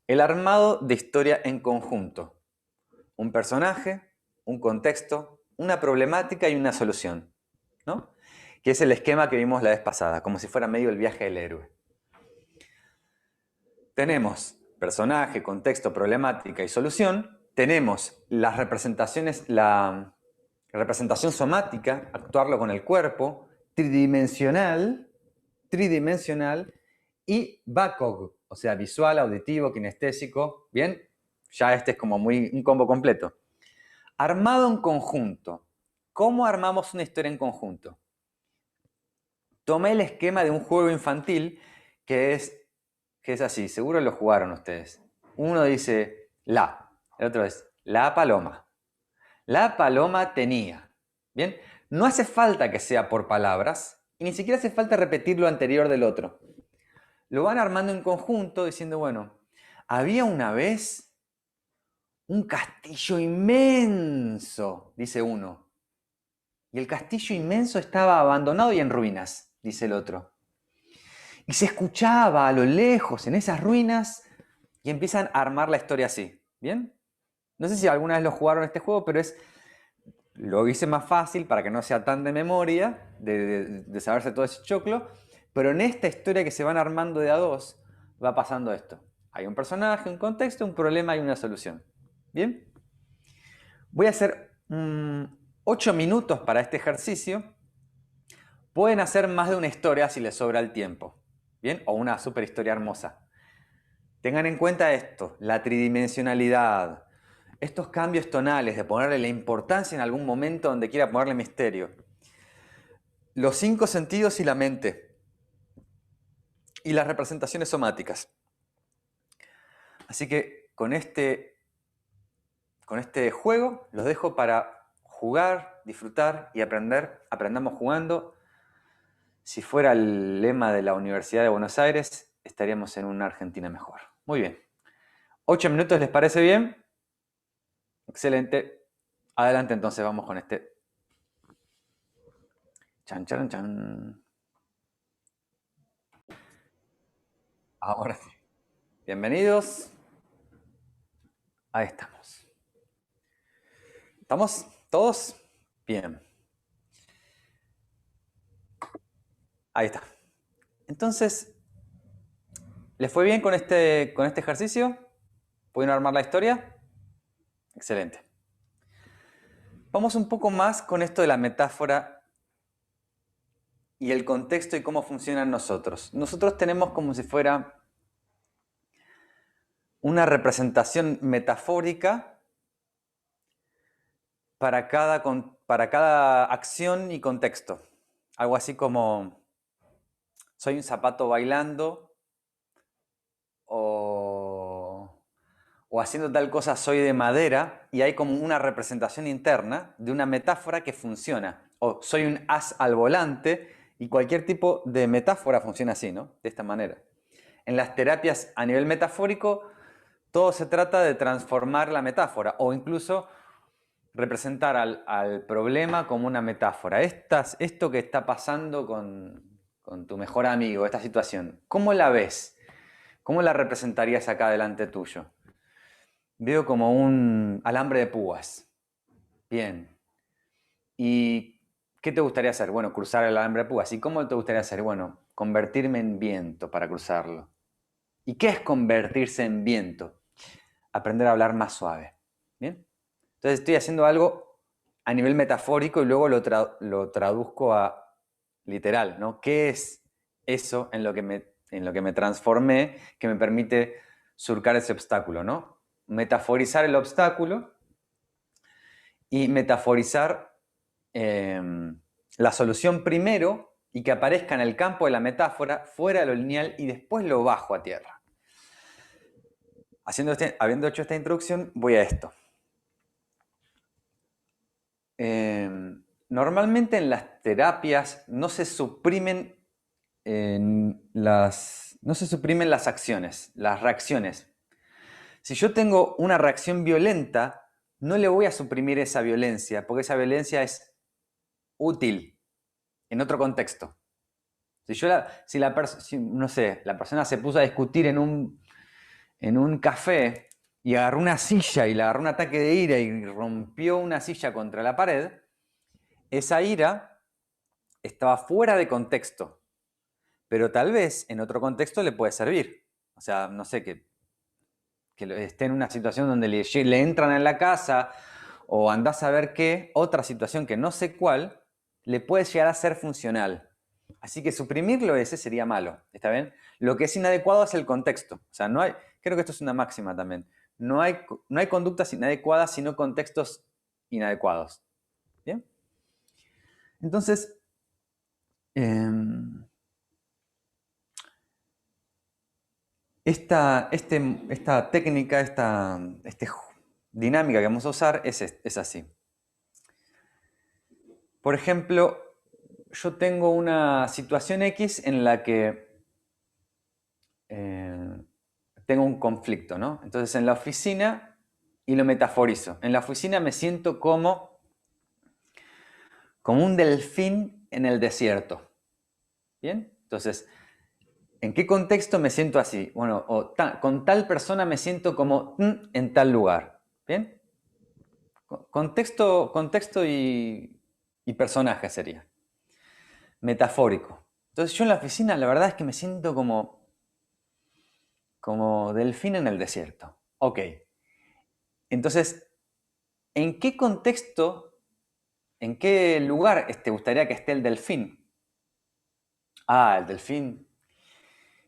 el armado de historia en conjunto. Un personaje, un contexto, una problemática y una solución, ¿no? Que es el esquema que vimos la vez pasada, como si fuera medio el viaje del héroe. Tenemos personaje, contexto, problemática y solución. Tenemos las representaciones, la representación somática, actuarlo con el cuerpo, tridimensional y BACOG, o sea, visual, auditivo, kinestésico. Bien, ya este es como un combo completo. Armado en conjunto. ¿Cómo armamos una historia en conjunto? Tomé el esquema de un juego infantil que es así, seguro lo jugaron ustedes. Uno dice la, el otro es la paloma. La paloma tenía. Bien, no hace falta que sea por palabras y ni siquiera hace falta repetir lo anterior del otro. Lo van armando en conjunto diciendo, bueno, había una vez un castillo inmenso, dice uno. Y el castillo inmenso estaba abandonado y en ruinas, dice el otro. Y se escuchaba a lo lejos en esas ruinas y empiezan a armar la historia así. ¿Bien? No sé si alguna vez lo jugaron este juego, pero lo hice más fácil para que no sea tan de memoria, de saberse todo ese choclo, pero en esta historia que se van armando de a dos, va pasando esto. Hay un personaje, un contexto, un problema y una solución. ¿Bien? Voy a hacer 8 minutos para este ejercicio. Pueden hacer más de una historia si les sobra el tiempo. ¿Bien? O una super historia hermosa. Tengan en cuenta esto, la tridimensionalidad, estos cambios tonales, de ponerle la importancia en algún momento donde quiera ponerle misterio. Los 5 sentidos y la mente. Y las representaciones somáticas. Así que con este juego los dejo para jugar, disfrutar y aprender. Aprendamos jugando. Si fuera el lema de la Universidad de Buenos Aires, estaríamos en una Argentina mejor. Muy bien. 8 minutos, ¿les parece bien? Excelente. Adelante, entonces vamos con este. Chan, chan, chan. Ahora sí. Bienvenidos. Ahí estamos. ¿Estamos todos? Bien. Ahí está. Entonces, ¿les fue bien con este ejercicio? ¿Pudieron armar la historia? Excelente. Vamos un poco más con esto de la metáfora y el contexto y cómo funcionan nosotros. Nosotros tenemos como si fuera una representación metafórica para cada acción y contexto. Algo así como, soy un zapato bailando, o haciendo tal cosa soy de madera, y hay como una representación interna de una metáfora que funciona. O soy un as al volante, y cualquier tipo de metáfora funciona así, ¿no? De esta manera. En las terapias a nivel metafórico, todo se trata de transformar la metáfora, o incluso representar al problema como una metáfora. Esto que está pasando con tu mejor amigo, esta situación, ¿cómo la ves? ¿Cómo la representarías acá delante tuyo? Veo como un alambre de púas. Bien. ¿Y qué te gustaría hacer? Bueno, cruzar el alambre de púas. ¿Y cómo te gustaría hacer? Bueno, convertirme en viento para cruzarlo. ¿Y qué es convertirse en viento? Aprender a hablar más suave. ¿Bien? Entonces estoy haciendo algo a nivel metafórico y luego lo traduzco a literal, ¿no? ¿Qué es eso en lo que me transformé que me permite surcar ese obstáculo, ¿no? Metaforizar el obstáculo y metaforizar la solución primero y que aparezca en el campo de la metáfora fuera de lo lineal y después lo bajo a tierra. Habiendo hecho esta introducción, voy a esto. Normalmente en las terapias no se suprimen las acciones, las reacciones. Si yo tengo una reacción violenta, no le voy a suprimir esa violencia, porque esa violencia es útil en otro contexto. Si la persona se puso a discutir en un café y agarró una silla y le agarró un ataque de ira y rompió una silla contra la pared, esa ira estaba fuera de contexto, pero tal vez en otro contexto le puede servir. O sea, no sé, que esté en una situación donde le entran en la casa o andás a ver qué, otra situación que no sé cuál, le puede llegar a ser funcional. Así que suprimirlo ese sería malo, ¿está bien? Lo que es inadecuado es el contexto. O sea, creo que esto es una máxima también. No hay conductas inadecuadas, sino contextos inadecuados. ¿Bien? Entonces, esta técnica, esta dinámica que vamos a usar es así. Por ejemplo, yo tengo una situación X en la que tengo un conflicto, ¿no? Entonces en la oficina, y lo metaforizo, en la oficina me siento como un delfín en el desierto. ¿Bien? Entonces, ¿en qué contexto me siento así? Bueno, con tal persona me siento como en tal lugar. ¿Bien? Contexto y personaje sería. Metafórico. Entonces yo en la oficina la verdad es que me siento como delfín en el desierto. Ok. Entonces, ¿en qué contexto, en qué lugar te gustaría que esté el delfín? Ah, el delfín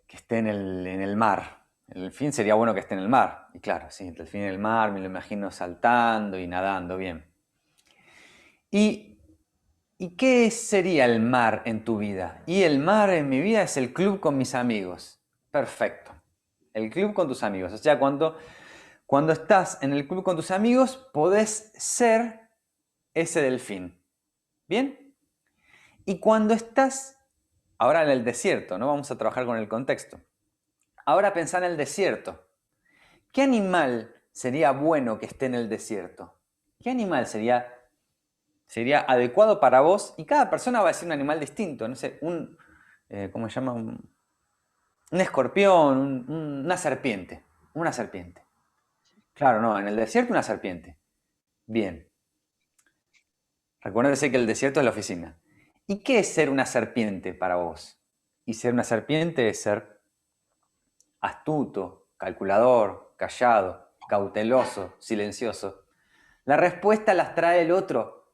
que esté en el mar. El delfín sería bueno que esté en el mar. Y claro, sí, el delfín en el mar, me lo imagino saltando y nadando bien. ¿Y qué sería el mar en tu vida? Y el mar en mi vida es el club con mis amigos. Perfecto. El club con tus amigos. O sea, cuando estás en el club con tus amigos, podés ser ese delfín. ¿Bien? Y cuando estás, ahora en el desierto, ¿no? Vamos a trabajar con el contexto. Ahora pensá en el desierto. ¿Qué animal sería bueno que esté en el desierto? ¿Qué animal sería adecuado para vos? Y cada persona va a decir un animal distinto. No sé, ¿cómo se llama? Un escorpión, una serpiente. Una serpiente. Claro, no, en el desierto una serpiente. Bien. Recuérdense que el desierto es la oficina. ¿Y qué es ser una serpiente para vos? Y ser una serpiente es ser astuto, calculador, callado, cauteloso, silencioso. La respuesta las trae el otro.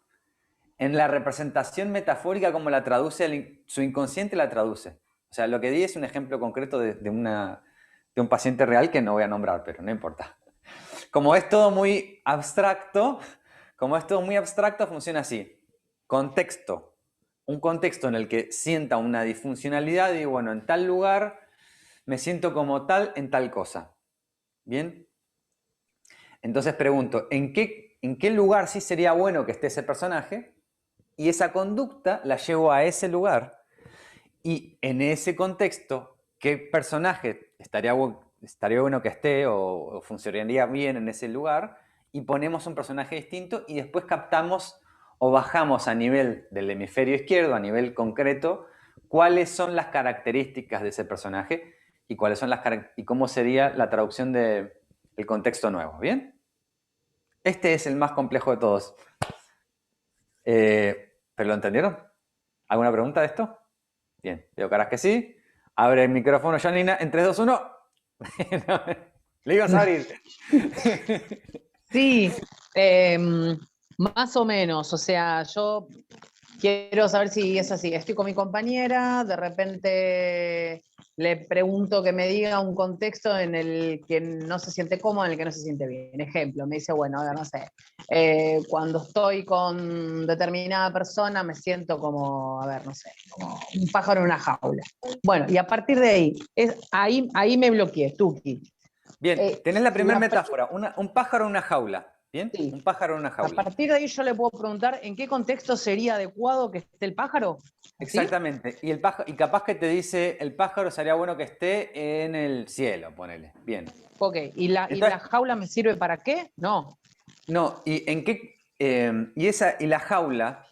En la representación metafórica como la traduce, su inconsciente la traduce. O sea, lo que di es un ejemplo concreto de un paciente real que no voy a nombrar, pero no importa. Como es todo muy abstracto, funciona así. Contexto. Un contexto en el que sienta una disfuncionalidad y bueno, en tal lugar me siento como tal en tal cosa. ¿Bien? Entonces pregunto, ¿en qué lugar sí sería bueno que esté ese personaje? Y esa conducta la llevo a ese lugar. Y en ese contexto, ¿qué personaje estaría bueno que esté o funcionaría bien en ese lugar? Y ponemos un personaje distinto y después captamos o bajamos a nivel del hemisferio izquierdo, a nivel concreto, cuáles son las características de ese personaje y cómo sería la traducción del contexto nuevo. ¿Bien? Este es el más complejo de todos. ¿Pero lo entendieron? ¿Alguna pregunta de esto? Bien, veo caras que sí. Abre el micrófono, Janina, en 3, 2, 1. No, le ibas a abrir. Sí, más o menos. O sea, yo quiero saber si es así. Estoy con mi compañera, de repente le pregunto que me diga un contexto en el que no se siente cómodo, en el que no se siente bien. Ejemplo, me dice, bueno, a ver, no sé, cuando estoy con determinada persona me siento como, a ver, no sé, como un pájaro en una jaula. Bueno, y a partir de ahí me bloqueé, Tuki. Bien, tenés la primera La- metáfora, un pájaro en una jaula. ¿Bien? Sí. Un pájaro en una A jaula. partir de ahí yo le puedo preguntar en qué contexto sería adecuado que esté el pájaro. ¿Sí? Exactamente. Y capaz que te dice, el pájaro sería bueno que esté en el cielo, ponele. Bien. Ok, ¿y la Entonces, jaula me sirve para qué? No. no, ¿y en qué? Y la jaula,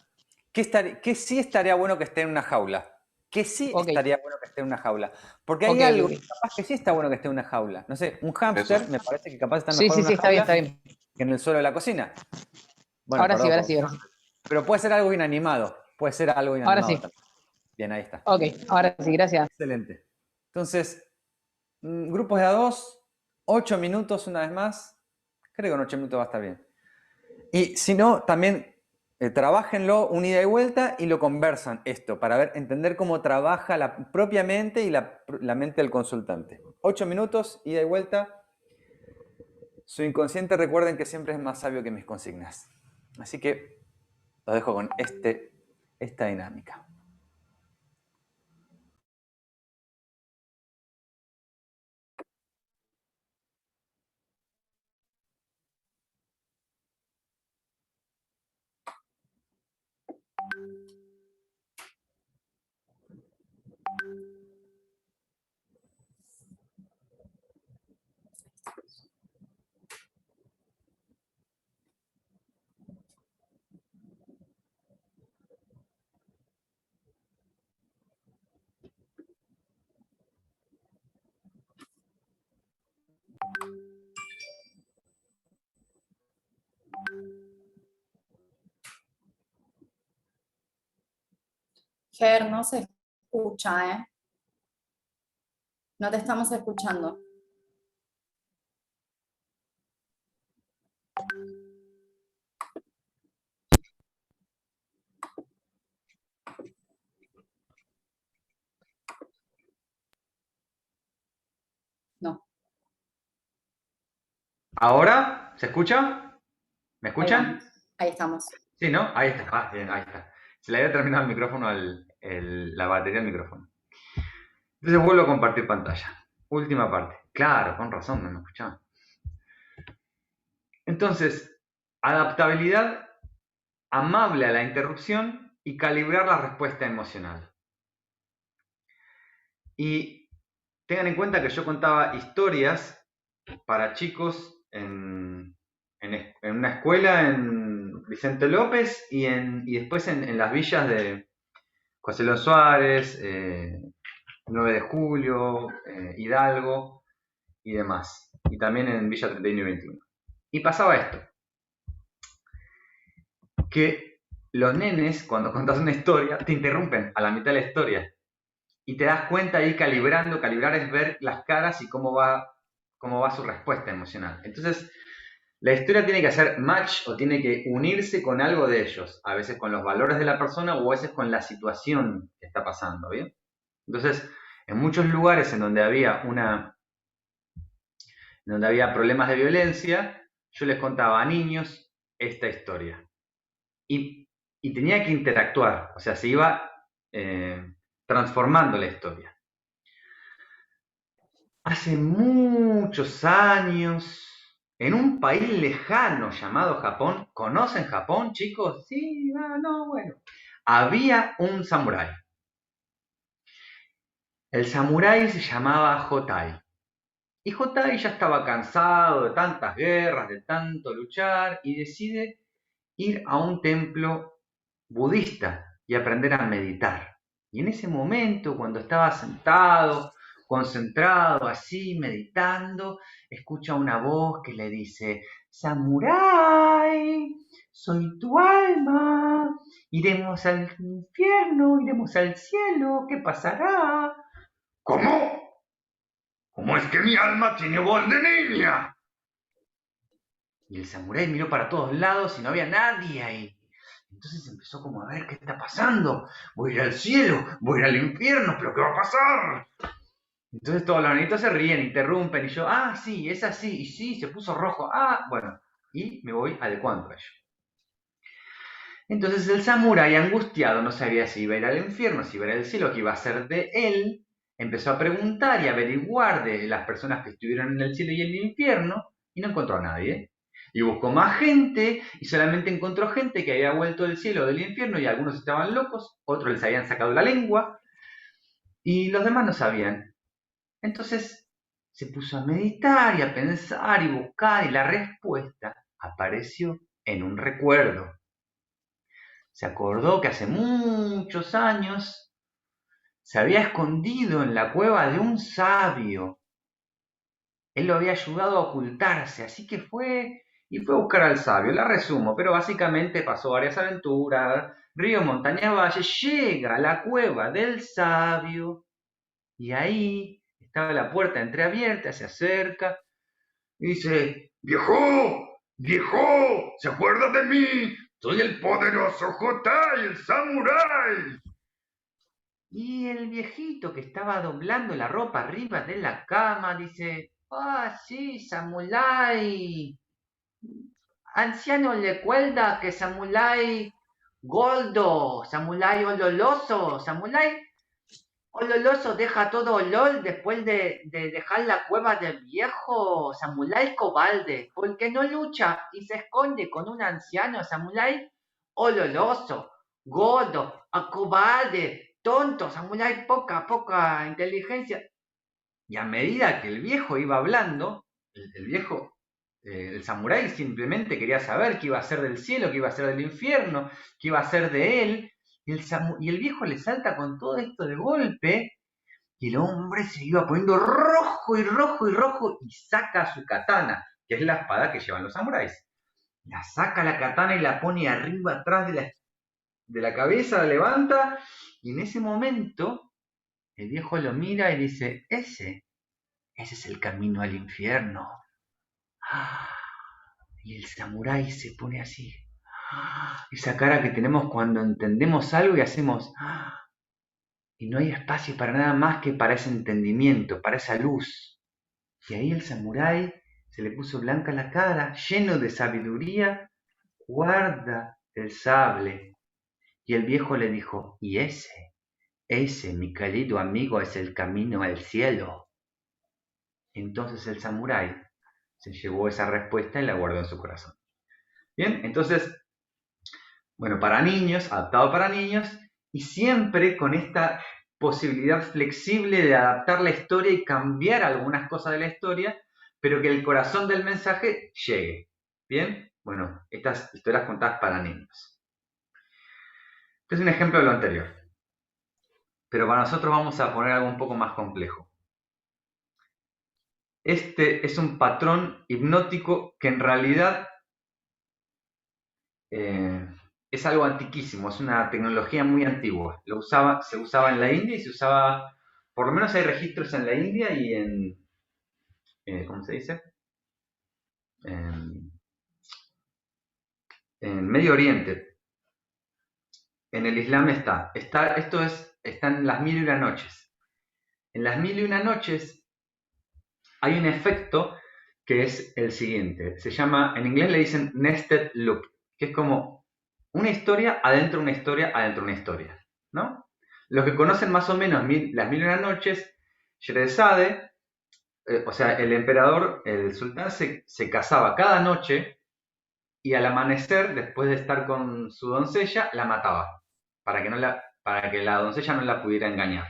¿qué sí estaría bueno que esté en una jaula? ¿Qué sí Ok, estaría bueno que esté en una jaula? Porque ok, hay algo, ok. capaz que sí está bueno que esté en una jaula. No sé, un Eso. hámster me parece que capaz está Sí, mejor sí, en sí, una está bien, está jaula bien. que en el suelo de la cocina. Bueno, Ahora sí, perdón ahora por... sí, ahora sí. Pero puede ser algo inanimado. Puede ser algo Ahora inanimado sí. también. Bien, ahí está. Ok, ahora sí, gracias. Excelente. Entonces, grupos de a 2, 8 minutos una vez más. Creo que en 8 minutos va a estar bien. Y si no, también trabájenlo un ida y vuelta y lo conversan esto para entender cómo trabaja la propia mente y la mente del consultante. 8 minutos, ida y vuelta. Su inconsciente, recuerden que siempre es más sabio que mis consignas. Así que los dejo con esta dinámica. Ger, no se escucha, ¿eh? No te estamos escuchando. No, ¿Ahora? ¿Se escucha? ¿Me ahí escuchan? vamos. Ahí estamos. Sí, ¿no? Ahí está. Ah, bien, ahí está. Se le había terminado el micrófono, la batería del micrófono. Entonces vuelvo a compartir pantalla. Última parte. Claro, con razón, no me escuchaban. Entonces, adaptabilidad amable a la interrupción y calibrar la respuesta emocional. Y tengan en cuenta que yo contaba historias para chicos en una escuela en Vicente López y después en las villas de José Luis Suárez, 9 de Julio, Hidalgo y demás. Y también en Villa 31 y 21. Y pasaba esto. Que los nenes, cuando contas una historia, te interrumpen a la mitad de la historia. Y te das cuenta ahí calibrando. Calibrar es ver las caras y cómo va su respuesta emocional. Entonces, la historia tiene que hacer match o tiene que unirse con algo de ellos. A veces con los valores de la persona o a veces con la situación que está pasando, ¿bien? Entonces, en muchos lugares en donde había problemas de violencia, yo les contaba a niños esta historia. Y tenía que interactuar, o sea, se iba transformando la historia. Hace muchos años, en un país lejano llamado Japón, ¿conocen Japón, chicos? Sí, no, bueno. Había un samurái. El samurái se llamaba Hotai. Y Hotai ya estaba cansado de tantas guerras, de tanto luchar, y decide ir a un templo budista y aprender a meditar. Y en ese momento, cuando estaba sentado, concentrado, así, meditando, escucha una voz que le dice: «Samurái, soy tu alma, iremos al infierno, iremos al cielo, ¿qué pasará?». «¿Cómo? ¿Cómo es que mi alma tiene voz de niña?». Y el samurái miró para todos lados y no había nadie ahí. Entonces empezó como a ver qué está pasando. Voy a ir al cielo, voy a ir al infierno, pero ¿qué va a pasar? Entonces todos los nenitos se ríen, interrumpen y yo, sí, es así, y sí, se puso rojo, bueno, y me voy adecuando a ello. Entonces el samurái, angustiado, no sabía si iba a ir al infierno, si iba a ir al cielo, qué iba a hacer de él. Empezó a preguntar y averiguar de las personas que estuvieron en el cielo y en el infierno y no encontró a nadie. Y buscó más gente y solamente encontró gente que había vuelto del cielo o del infierno y algunos estaban locos, otros les habían sacado la lengua y los demás no sabían. Entonces se puso a meditar y a pensar y buscar y la respuesta apareció en un recuerdo. Se acordó que hace muchos años se había escondido en la cueva de un sabio. Él lo había ayudado a ocultarse, así que fue a buscar al sabio. La resumo, pero básicamente pasó varias aventuras, río, montaña, valle, llega a la cueva del sabio y ahí estaba la puerta entreabierta, se acerca y dice: «Viejo, viejo, ¿se acuerda de mí? Soy el poderoso Hotai, el samurái». Y el viejito que estaba doblando la ropa arriba de la cama dice: sí, samurái. Anciano, recuerda que samurái gordo, samurái oloroso, samurái oloroso deja todo olor después de dejar la cueva del viejo, samurái cobarde, porque no lucha y se esconde con un anciano, samurái oloroso, gordo, cobarde, tonto, samurái poca inteligencia. Y a medida que el viejo iba hablando, el samurái simplemente quería saber qué iba a hacer del cielo, qué iba a hacer del infierno, qué iba a hacer de él. Y el viejo le salta con todo esto de golpe y el hombre se iba poniendo rojo y saca su katana, que es la espada que llevan los samuráis. La saca la katana y la pone arriba atrás de la de la cabeza, la levanta, y en ese momento el viejo lo mira y dice, ese es el camino al infierno. Ah, y el samurái se pone así. Ah, esa cara que tenemos cuando entendemos algo y hacemos... Ah, y no hay espacio para nada más que para ese entendimiento, para esa luz. Y ahí el samurái se le puso blanca la cara, lleno de sabiduría, guarda el sable. Y el viejo le dijo, y ese, mi querido amigo, es el camino al cielo. Entonces el samurái se llevó esa respuesta y la guardó en su corazón. Bien, entonces, bueno, para niños, adaptado para niños, y siempre con esta posibilidad flexible de adaptar la historia y cambiar algunas cosas de la historia, pero que el corazón del mensaje llegue. Bien, bueno, estas historias contadas para niños. Este es un ejemplo de lo anterior. Pero para nosotros vamos a poner algo un poco más complejo. Este es un patrón hipnótico que en realidad es algo antiquísimo, es una tecnología muy antigua. Se usaba en la India y se usaba, por lo menos hay registros en la India y ¿cómo se dice? En Medio Oriente. En el Islam está en las 1001 noches. En las 1001 noches hay un efecto que es el siguiente. Se llama, en inglés le dicen nested loop, que es como una historia adentro de una historia adentro de una historia, ¿no? Los que conocen más o menos las 1001 noches, Sherazade, o sea, el emperador, el sultán se casaba cada noche y al amanecer, después de estar con su doncella, la mataba para que la doncella no la pudiera engañar,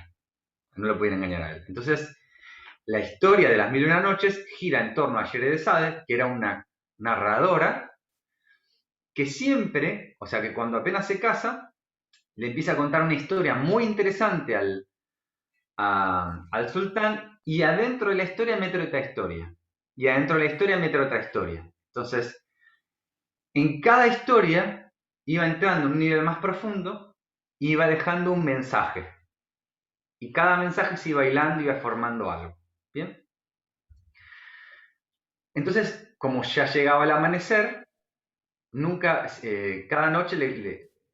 no lo pudiera engañar a él. Entonces, la historia de las 1001 noches gira en torno a Sherazade, que era una narradora que siempre, o sea, que cuando apenas se casa, le empieza a contar una historia muy interesante al sultán, y adentro de la historia mete otra historia, y adentro de la historia mete otra historia. Entonces, en cada historia iba entrando a un nivel más profundo y iba dejando un mensaje. Y cada mensaje se iba hilando y iba formando algo. ¿Bien? Entonces, como ya llegaba el amanecer, cada noche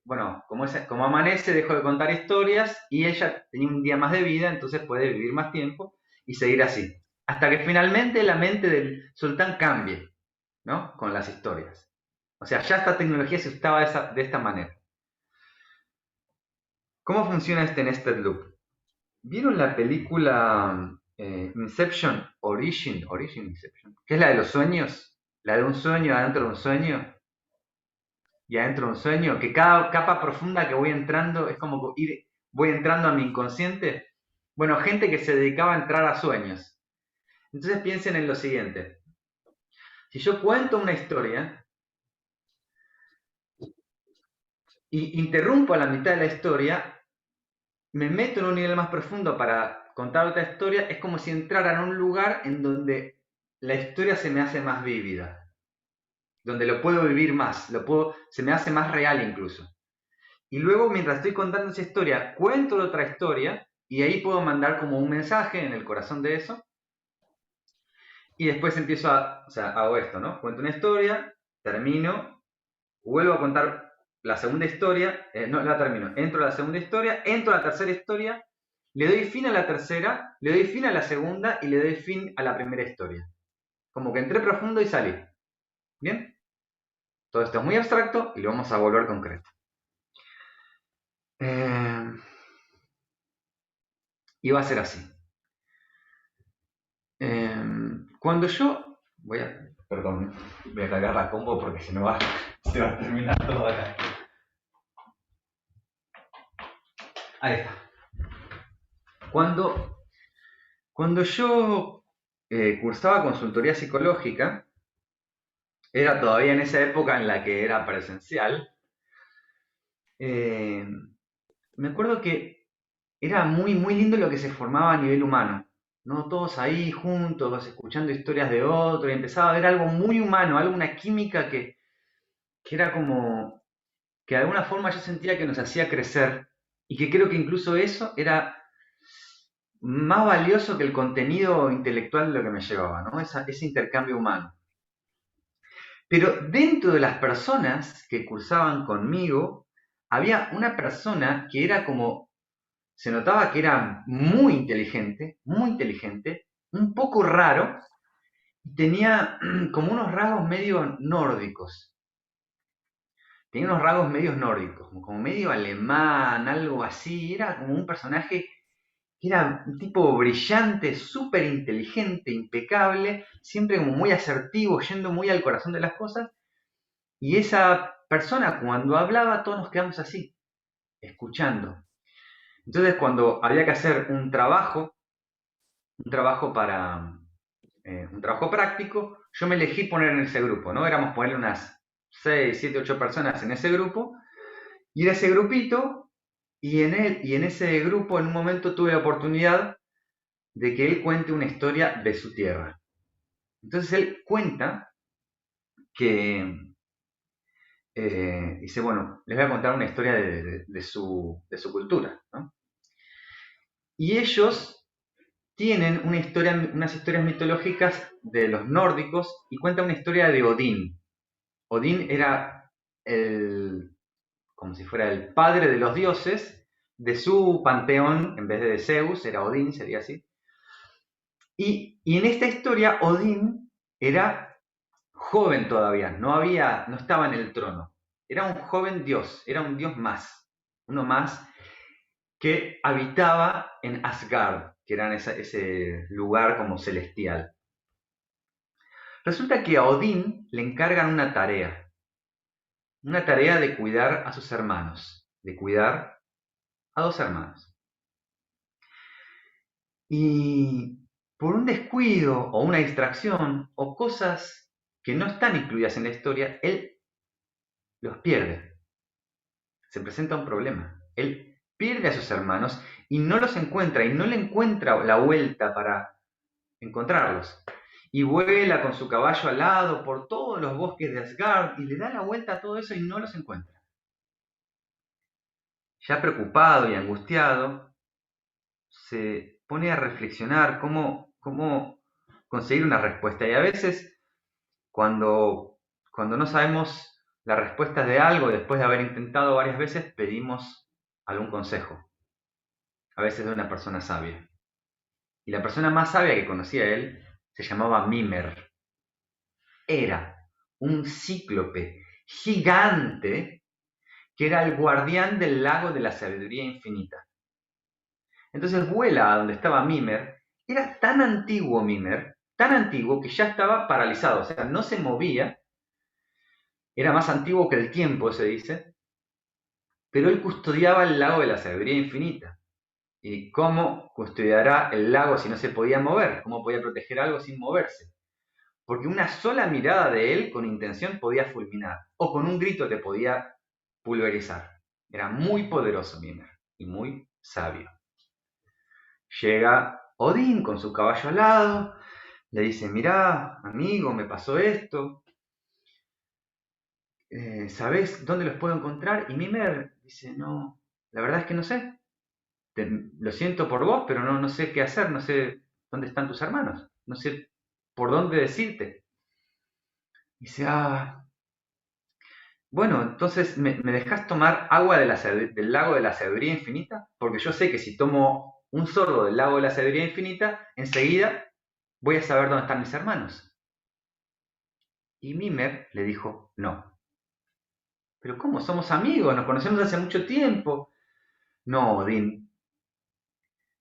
bueno, como amanece, dejó de contar historias y ella tenía un día más de vida, entonces puede vivir más tiempo y seguir así. Hasta que finalmente la mente del sultán cambie, ¿no? Con las historias. O sea, ya esta tecnología se usaba de esta manera. ¿Cómo funciona este nested loop? ¿Vieron la película Inception, Origin Inception? ¿Que es la de los sueños? La de un sueño adentro de un sueño. Y adentro de un sueño, que cada capa profunda que voy entrando es como voy entrando a mi inconsciente. Bueno, gente que se dedicaba a entrar a sueños. Entonces piensen en lo siguiente. Si yo cuento una historia y interrumpo a la mitad de la historia, me meto en un nivel más profundo para contar otra historia, es como si entrara en un lugar en donde la historia se me hace más vívida, donde lo puedo vivir más, se me hace más real incluso. Y luego, mientras estoy contando esa historia, cuento otra historia y ahí puedo mandar como un mensaje en el corazón de eso. Y después hago esto, ¿no? Cuento una historia, termino, vuelvo a contar la segunda historia, no la termino, entro a la segunda historia, entro a la tercera historia, le doy fin a la tercera, le doy fin a la segunda y le doy fin a la primera historia. Como que entré profundo y salí. ¿Bien? Todo esto es muy abstracto y lo vamos a volver concreto. Y va a ser así. Cuando yo... voy a cargar la combo porque si no se va a terminar todo acá. Ahí está. Cuando yo cursaba consultoría psicológica, era todavía en esa época en la que era presencial, me acuerdo que era muy, muy lindo lo que se formaba a nivel humano, ¿no? Todos ahí juntos, escuchando historias de otros, y empezaba a ver algo muy humano, una química que era como que de alguna forma yo sentía que nos hacía crecer y que creo que incluso eso era más valioso que el contenido intelectual de lo que me llevaba, ¿no? Ese intercambio humano. Pero dentro de las personas que cursaban conmigo, había una persona que era como, se notaba que era muy inteligente, un poco raro, y tenía como unos rasgos medio nórdicos. Tenía unos rasgos medios nórdicos, como medio alemán, algo así. Era como un personaje que era un tipo brillante, súper inteligente, impecable, siempre como muy asertivo, yendo muy al corazón de las cosas. Y esa persona cuando hablaba todos nos quedamos así, escuchando. Entonces cuando había que hacer un trabajo para un trabajo práctico, yo me elegí poner en ese grupo, ¿no? Éramos ponerle unas 6, 7, 8 personas en ese grupo, y era ese grupito, y en ese grupo en un momento tuve la oportunidad de que él cuente una historia de su tierra. Entonces él cuenta que dice, bueno, les voy a contar una historia de su cultura, ¿no? Y ellos tienen unas historias mitológicas de los nórdicos y cuenta una historia de Odín. Odín era como si fuera el padre de los dioses de su panteón, en vez de Zeus, era Odín, sería así. Y en esta historia Odín era joven todavía, no estaba en el trono. Era un joven dios, era un dios más, uno más que habitaba en Asgard, que era ese lugar como celestial. Resulta que a Odín le encargan una tarea de cuidar a sus hermanos, de cuidar a 2 hermanos. Y por un descuido o una distracción o cosas que no están incluidas en la historia, él los pierde. Se presenta un problema. Él pierde a sus hermanos y no los encuentra y no le encuentra la vuelta para encontrarlos. Y vuela con su caballo alado por todos los bosques de Asgard y le da la vuelta a todo eso y no los encuentra. Ya preocupado y angustiado, se pone a reflexionar cómo conseguir una respuesta. Y a veces, cuando no sabemos las respuestas de algo, después de haber intentado varias veces, pedimos algún consejo. A veces de una persona sabia. Y la persona más sabia que conocía él se llamaba Mimer. Era un cíclope gigante que era el guardián del lago de la sabiduría infinita. Entonces vuela a donde estaba Mimer. Era tan antiguo Mimer, tan antiguo que ya estaba paralizado, o sea, no se movía. Era más antiguo que el tiempo, se dice, pero él custodiaba el lago de la sabiduría infinita. ¿Y cómo custodiará el lago si no se podía mover? ¿Cómo podía proteger algo sin moverse? Porque una sola mirada de él con intención podía fulminar, o con un grito te podía pulverizar. Era muy poderoso Mimer y muy sabio. Llega Odín con su caballo alado, le dice, mirá, amigo, me pasó esto, ¿sabés dónde los puedo encontrar? Y Mimer dice, no, la verdad es que no sé, lo siento por vos, pero no sé qué hacer, no sé dónde están tus hermanos, no sé por dónde decirte. Dice, bueno, entonces ¿me dejás tomar agua del lago de la sabiduría infinita? Porque yo sé que si tomo un sorbo del lago de la sabiduría infinita, enseguida voy a saber dónde están mis hermanos. Y Mimer le dijo, no. ¿Pero cómo? Somos amigos, nos conocemos hace mucho tiempo. No, Odín.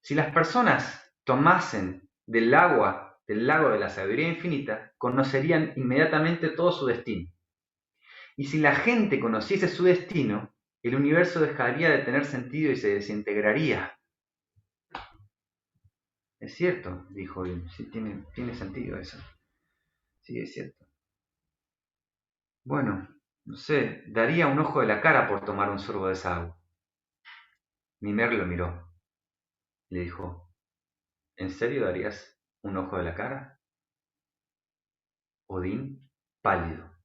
Si las personas tomasen del lago de la sabiduría infinita, conocerían inmediatamente todo su destino. Y si la gente conociese su destino, el universo dejaría de tener sentido y se desintegraría. Es cierto, dijo Odín, sí, tiene sentido eso. Sí, es cierto. Bueno, no sé, daría un ojo de la cara por tomar un sorbo de esa agua. Mimer lo miró. Le dijo, ¿en serio darías un ojo de la cara? Odín, pálido,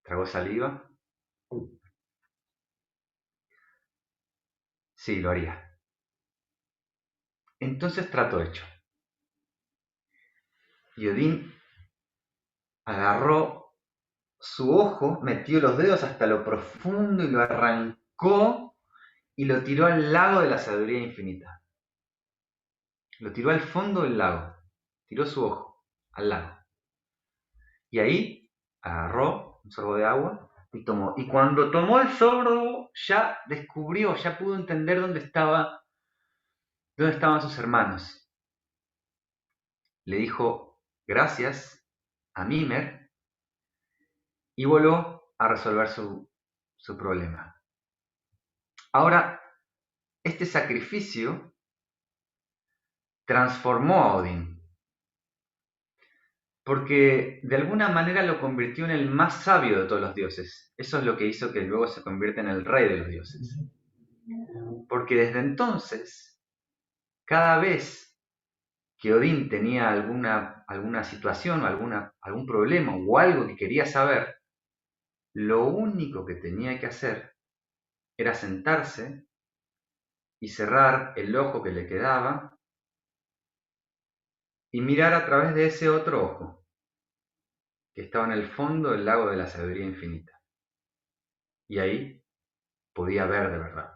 tragó saliva Sí, lo haría. Entonces trato hecho. Y Odín agarró su ojo, metió los dedos hasta lo profundo y lo arrancó y lo tiró al lago de la sabiduría infinita. Lo tiró al fondo del lago. Tiró su ojo al lago. Y ahí agarró un sorbo de agua y tomó. Y cuando tomó el sorbo, ya descubrió, ya pudo entender dónde estaban sus hermanos. Le dijo gracias a Mimer y volvió a resolver su problema. Ahora, este sacrificio transformó a Odín, porque de alguna manera lo convirtió en el más sabio de todos los dioses. Eso es lo que hizo que luego se convierta en el rey de los dioses. Porque desde entonces, cada vez que Odín tenía alguna situación o algún problema o algo que quería saber, lo único que tenía que hacer era sentarse y cerrar el ojo que le quedaba y mirar a través de ese otro ojo que estaba en el fondo del lago de la sabiduría infinita. Y ahí podía ver de verdad.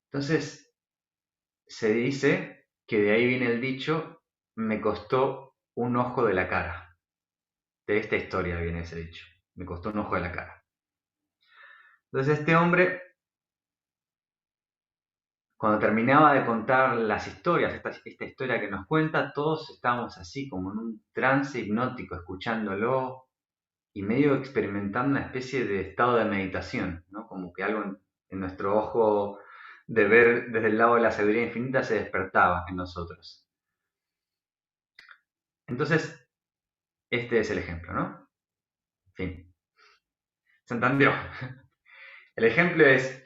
Entonces, se dice que de ahí viene el dicho, me costó un ojo de la cara. De esta historia viene ese dicho, me costó un ojo de la cara. Entonces este hombre, cuando terminaba de contar las historias, esta historia que nos cuenta, todos estábamos así como en un trance hipnótico, escuchándolo y medio experimentando una especie de estado de meditación, ¿no? Como que algo en nuestro ojo de ver desde el lado de la sabiduría infinita se despertaba en nosotros. Entonces, este es el ejemplo, ¿no? En fin. ¿Se entendió? El ejemplo es,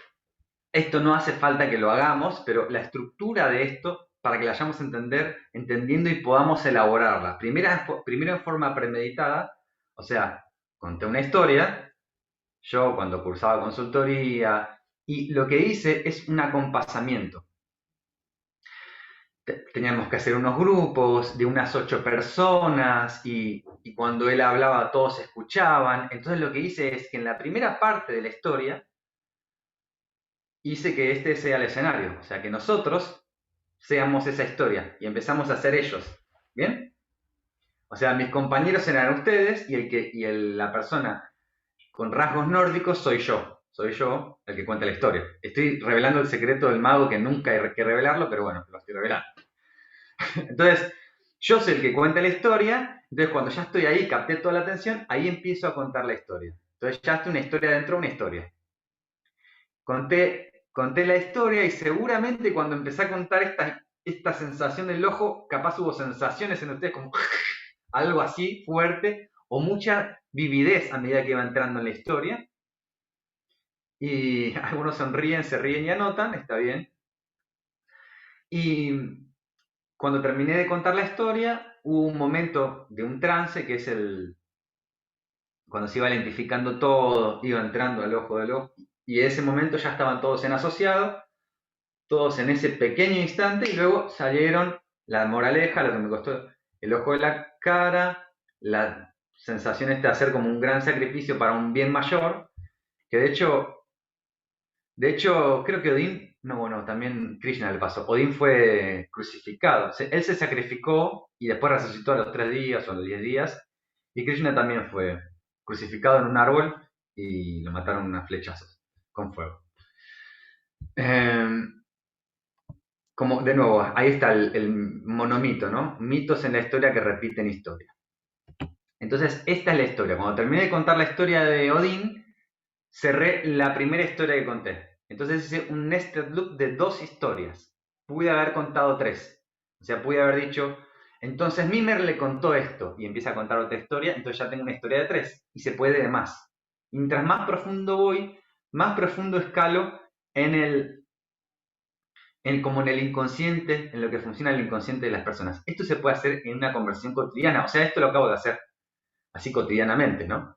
esto no hace falta que lo hagamos, pero la estructura de esto, para que la vayamos entendiendo y podamos elaborarla. Primero en forma premeditada, o sea, conté una historia, yo cuando cursaba consultoría, y lo que hice es un acompasamiento. Teníamos que hacer unos grupos de unas 8 personas y cuando él hablaba todos escuchaban. Entonces lo que hice es que en la primera parte de la historia hice que este sea el escenario, o sea, que nosotros seamos esa historia y empezamos a ser ellos, ¿bien? O sea, mis compañeros eran ustedes y la persona con rasgos nórdicos soy yo el que cuenta la historia. Estoy revelando el secreto del mago que nunca hay que revelarlo, pero bueno, lo estoy revelando. Entonces, yo soy el que cuenta la historia, entonces cuando ya estoy ahí, capté toda la atención, ahí empiezo a contar la historia. Entonces ya está una historia dentro de una historia. Conté la historia y seguramente cuando empecé a contar esta sensación del ojo, capaz hubo sensaciones en ustedes como algo así fuerte o mucha vividez a medida que iba entrando en la historia. Y algunos sonríen, se ríen y anotan, está bien. Y cuando terminé de contar la historia, hubo un momento de un trance que es cuando se iba identificando todo, iba entrando al ojo del ojo. Y en ese momento ya estaban todos en asociado, todos en ese pequeño instante, y luego salieron la moraleja, lo que me costó el ojo de la cara, la sensación de hacer como un gran sacrificio para un bien mayor, que de hecho creo que Odín, no, bueno, también Krishna le pasó, Odín fue crucificado, él se sacrificó y después resucitó a los 3 días o a los 10 días, y Krishna también fue crucificado en un árbol y lo mataron unas flechazos con fuego. Como de nuevo, ahí está el monomito, ¿no? Mitos en la historia que repiten historia. Entonces, esta es la historia. Cuando terminé de contar la historia de Odín, cerré la primera historia que conté. Entonces hice un nested loop de 2 historias. Pude haber contado 3. O sea, pude haber dicho, entonces Mimer le contó esto y empieza a contar otra historia, entonces ya tengo una historia de 3 y se puede de más. Y mientras más profundo voy, más profundo escalo como en el inconsciente, en lo que funciona el inconsciente de las personas. Esto se puede hacer en una conversación cotidiana, o sea, esto lo acabo de hacer así cotidianamente, ¿no?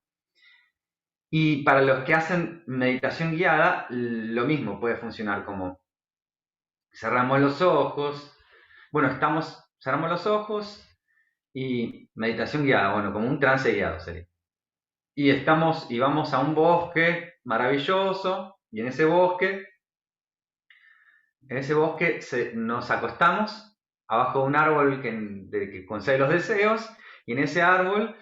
Y para los que hacen meditación guiada, lo mismo puede funcionar como cerramos los ojos, bueno, cerramos los ojos y meditación guiada, bueno, como un trance guiado sería. Y vamos a un bosque maravilloso, y en ese bosque nos acostamos abajo de un árbol que concede los deseos, y en ese árbol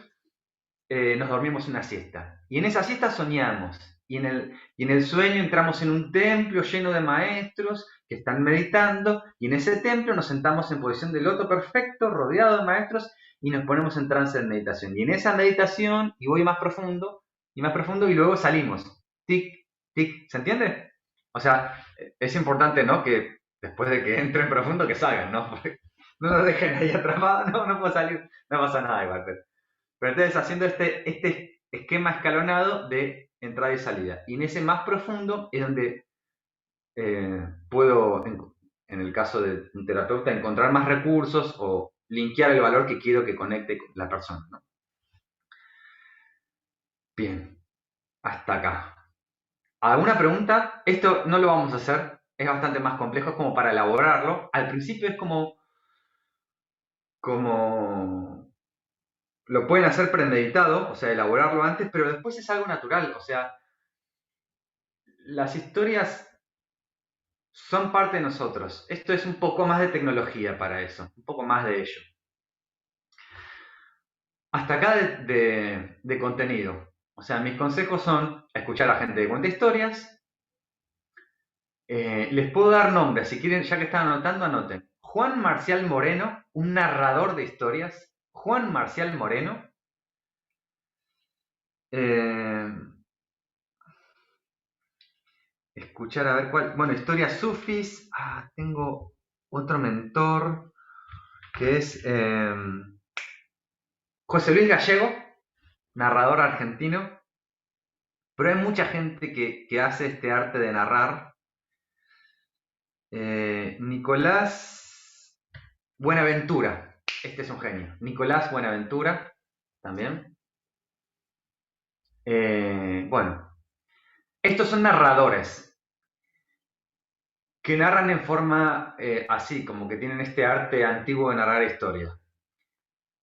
nos dormimos una siesta. Y en esa siesta soñamos. Y en el sueño entramos en un templo lleno de maestros que están meditando. Y en ese templo nos sentamos en posición de loto perfecto, rodeado de maestros, y nos ponemos en trance de meditación. Y en esa meditación, y voy más profundo, y luego salimos. Tic, tic. ¿Se entiende? O sea, es importante, ¿no? Que después de que entren profundo, que salgan, ¿no? Porque no nos dejen ahí atrapados, no puedo salir, no pasa nada igual. Pero entonces haciendo este esquema escalonado de entrada y salida. Y en ese más profundo es donde puedo, en el caso de un terapeuta, encontrar más recursos o linkear el valor que quiero que conecte con la persona, ¿no? Bien, hasta acá. ¿Alguna pregunta? Esto no lo vamos a hacer, es bastante más complejo, es como para elaborarlo. Al principio es como lo pueden hacer premeditado, o sea, elaborarlo antes, pero después es algo natural, o sea, las historias son parte de nosotros. Esto es un poco más de tecnología para eso, un poco más de ello. Hasta acá de contenido. O sea, mis consejos son escuchar a gente que cuenta historias. Les puedo dar nombres, si quieren, ya que están anotando, anoten. Juan Marcial Moreno, un narrador de historias. Juan Marcial Moreno. Escuchar a ver cuál. Bueno, historias sufis. Tengo otro mentor que es José Luis Gallego, narrador argentino. Pero hay mucha gente que hace este arte de narrar. Nicolás Buenaventura. Este es un genio. Nicolás Buenaventura también. Bueno, estos son narradores que narran en forma así, como que tienen este arte antiguo de narrar historias.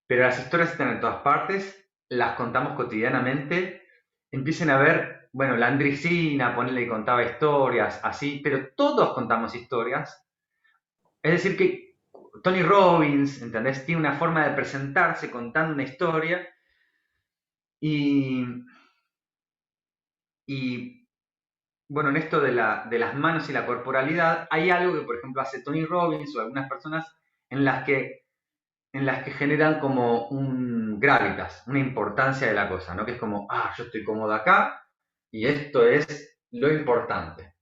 Pero las historias están en todas partes, las contamos cotidianamente. Empiecen a ver, bueno, la Andricina, ponele que contaba historias, así, pero todos contamos historias. Es decir, que Tony Robbins, ¿entendés? Tiene una forma de presentarse contando una historia y bueno, en esto de las manos y la corporalidad, hay algo que, por ejemplo, hace Tony Robbins o algunas personas en las que generan como un gravitas, una importancia de la cosa, ¿no? Que es como, yo estoy cómodo acá y esto es lo importante.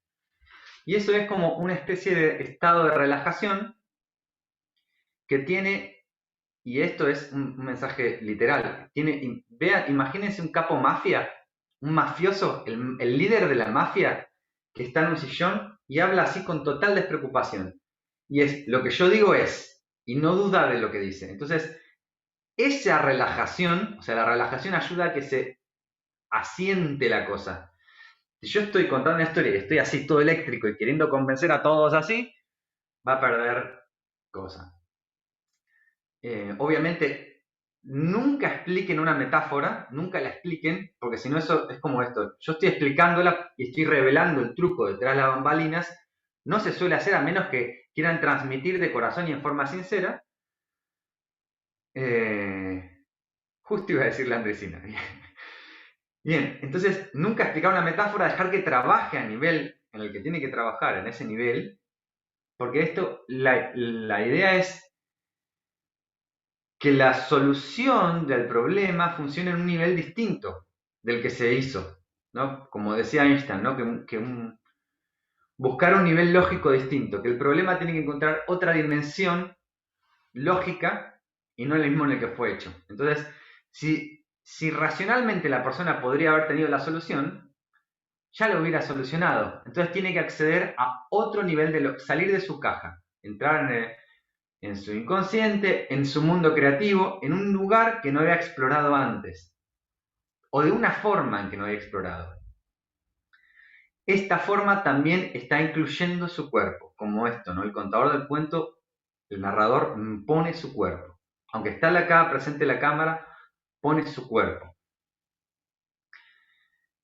Y eso es como una especie de estado de relajación que tiene, y esto es un mensaje literal, imagínense un capo mafia, un mafioso, el líder de la mafia que está en un sillón y habla así con total despreocupación. Y es, lo que yo digo es, y no duda de lo que dice. Entonces, esa relajación, o sea, la relajación ayuda a que se asiente la cosa. Si yo estoy contando una historia y estoy así todo eléctrico y queriendo convencer a todos así, va a perder cosas. Obviamente, nunca expliquen una metáfora, nunca la expliquen, porque si no eso es como esto. Yo estoy explicándola y estoy revelando el truco detrás de las bambalinas. No se suele hacer a menos que quieran transmitir de corazón y en forma sincera. Justo iba a decir la Andresina. Bien, entonces nunca explicar una metáfora, dejar que trabaje a nivel en el que tiene que trabajar, en ese nivel, porque esto, la idea es que la solución del problema funcione en un nivel distinto del que se hizo, ¿no? Como decía Einstein, ¿no? Buscar un nivel lógico distinto, que el problema tiene que encontrar otra dimensión lógica y no el mismo en el que fue hecho. Entonces, si racionalmente la persona podría haber tenido la solución, ya lo hubiera solucionado. Entonces tiene que acceder a otro nivel salir de su caja, entrar en su inconsciente, en su mundo creativo, en un lugar que no había explorado antes. o de una forma en que no había explorado. Esta forma también está incluyendo su cuerpo, como esto, ¿no? El contador del cuento, el narrador pone su cuerpo. Aunque está acá presente la cámara, pone su cuerpo.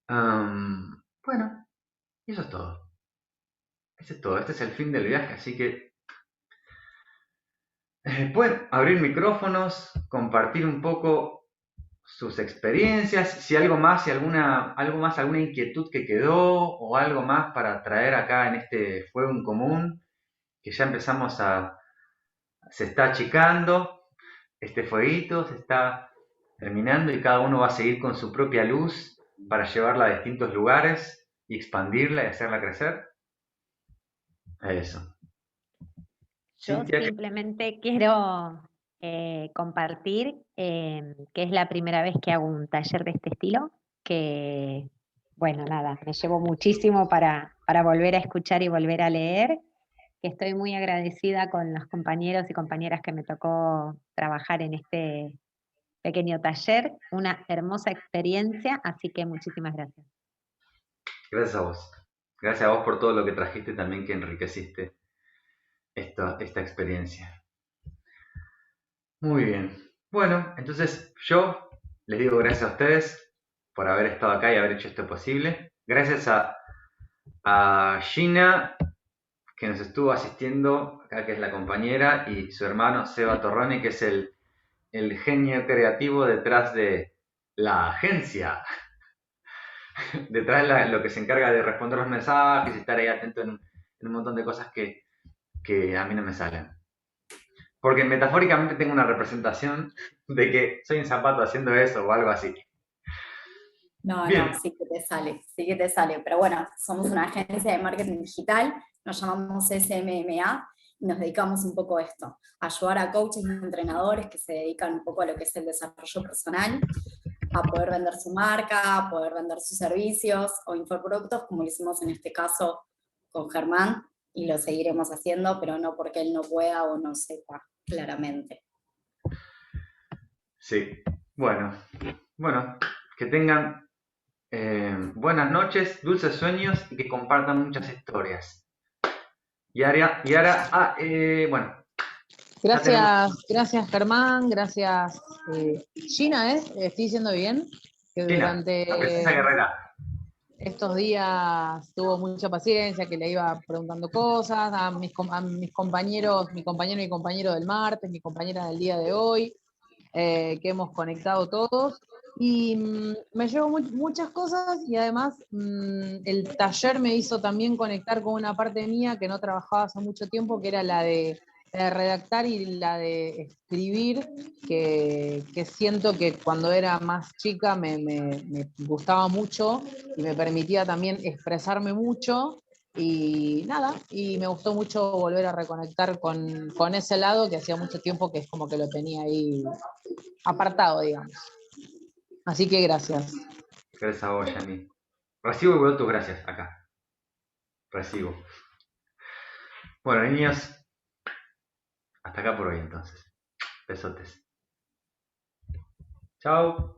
Bueno, y eso es todo. Eso es todo. Este es el fin del viaje, así que pueden abrir micrófonos, compartir un poco sus experiencias, si algo más, alguna inquietud que quedó o algo más para traer acá en este fuego en común, que ya se está achicando, este fueguito se está terminando y cada uno va a seguir con su propia luz para llevarla a distintos lugares y expandirla y hacerla crecer. Eso. Yo Cintia, simplemente quiero compartir que es la primera vez que hago un taller de este estilo, que, bueno, nada, me llevo muchísimo para volver a escuchar y volver a leer, que estoy muy agradecida con los compañeros y compañeras que me tocó trabajar en este pequeño taller, una hermosa experiencia, así que muchísimas gracias. gracias a vos. Gracias a vos por todo lo que trajiste también, que enriqueciste esta experiencia. Muy bien. Bueno, entonces yo les digo gracias a ustedes por haber estado acá y haber hecho esto posible. Gracias a Gina, que nos estuvo asistiendo, acá que es la compañera, y su hermano Seba Torrone, que es el genio creativo detrás de la agencia. Detrás de lo que se encarga de responder los mensajes y estar ahí atento en un montón de cosas que a mí no me salen. Porque metafóricamente tengo una representación de que soy un zapato haciendo eso o algo así. No, Bien. no, sí que te sale. Pero bueno, somos una agencia de marketing digital, nos llamamos SMMA y nos dedicamos un poco a esto, a ayudar a coaches y entrenadores que se dedican un poco a lo que es el desarrollo personal, a poder vender su marca, a poder vender sus servicios o infoproductos, como lo hicimos en este caso con Germán, y lo seguiremos haciendo, pero no porque él no pueda o no sepa claramente. Sí. Bueno, que tengan buenas noches, dulces sueños y que compartan muchas historias. Y ahora, bueno. Gracias Germán, gracias Gina, ¿estoy diciendo bien? Que Gina, durante la princesa guerrera. estos días tuvo mucha paciencia, que le iba preguntando cosas a mis compañeros, mi compañero y compañero del martes, mi compañera del día de hoy, que hemos conectado todos. Y me llevo muchas cosas y además el taller me hizo también conectar con una parte mía que no trabajaba hace mucho tiempo, que era la de redactar y la de escribir, que siento que cuando era más chica me gustaba mucho y me permitía también expresarme mucho. Y nada, y me gustó mucho volver a reconectar con ese lado que hacía mucho tiempo que es como que lo tenía ahí apartado, digamos. Así que gracias. Gracias a vos, Yami. Recibo igual tus gracias acá. Recibo. Bueno, niños, hasta acá por hoy entonces. Besotes. Chao.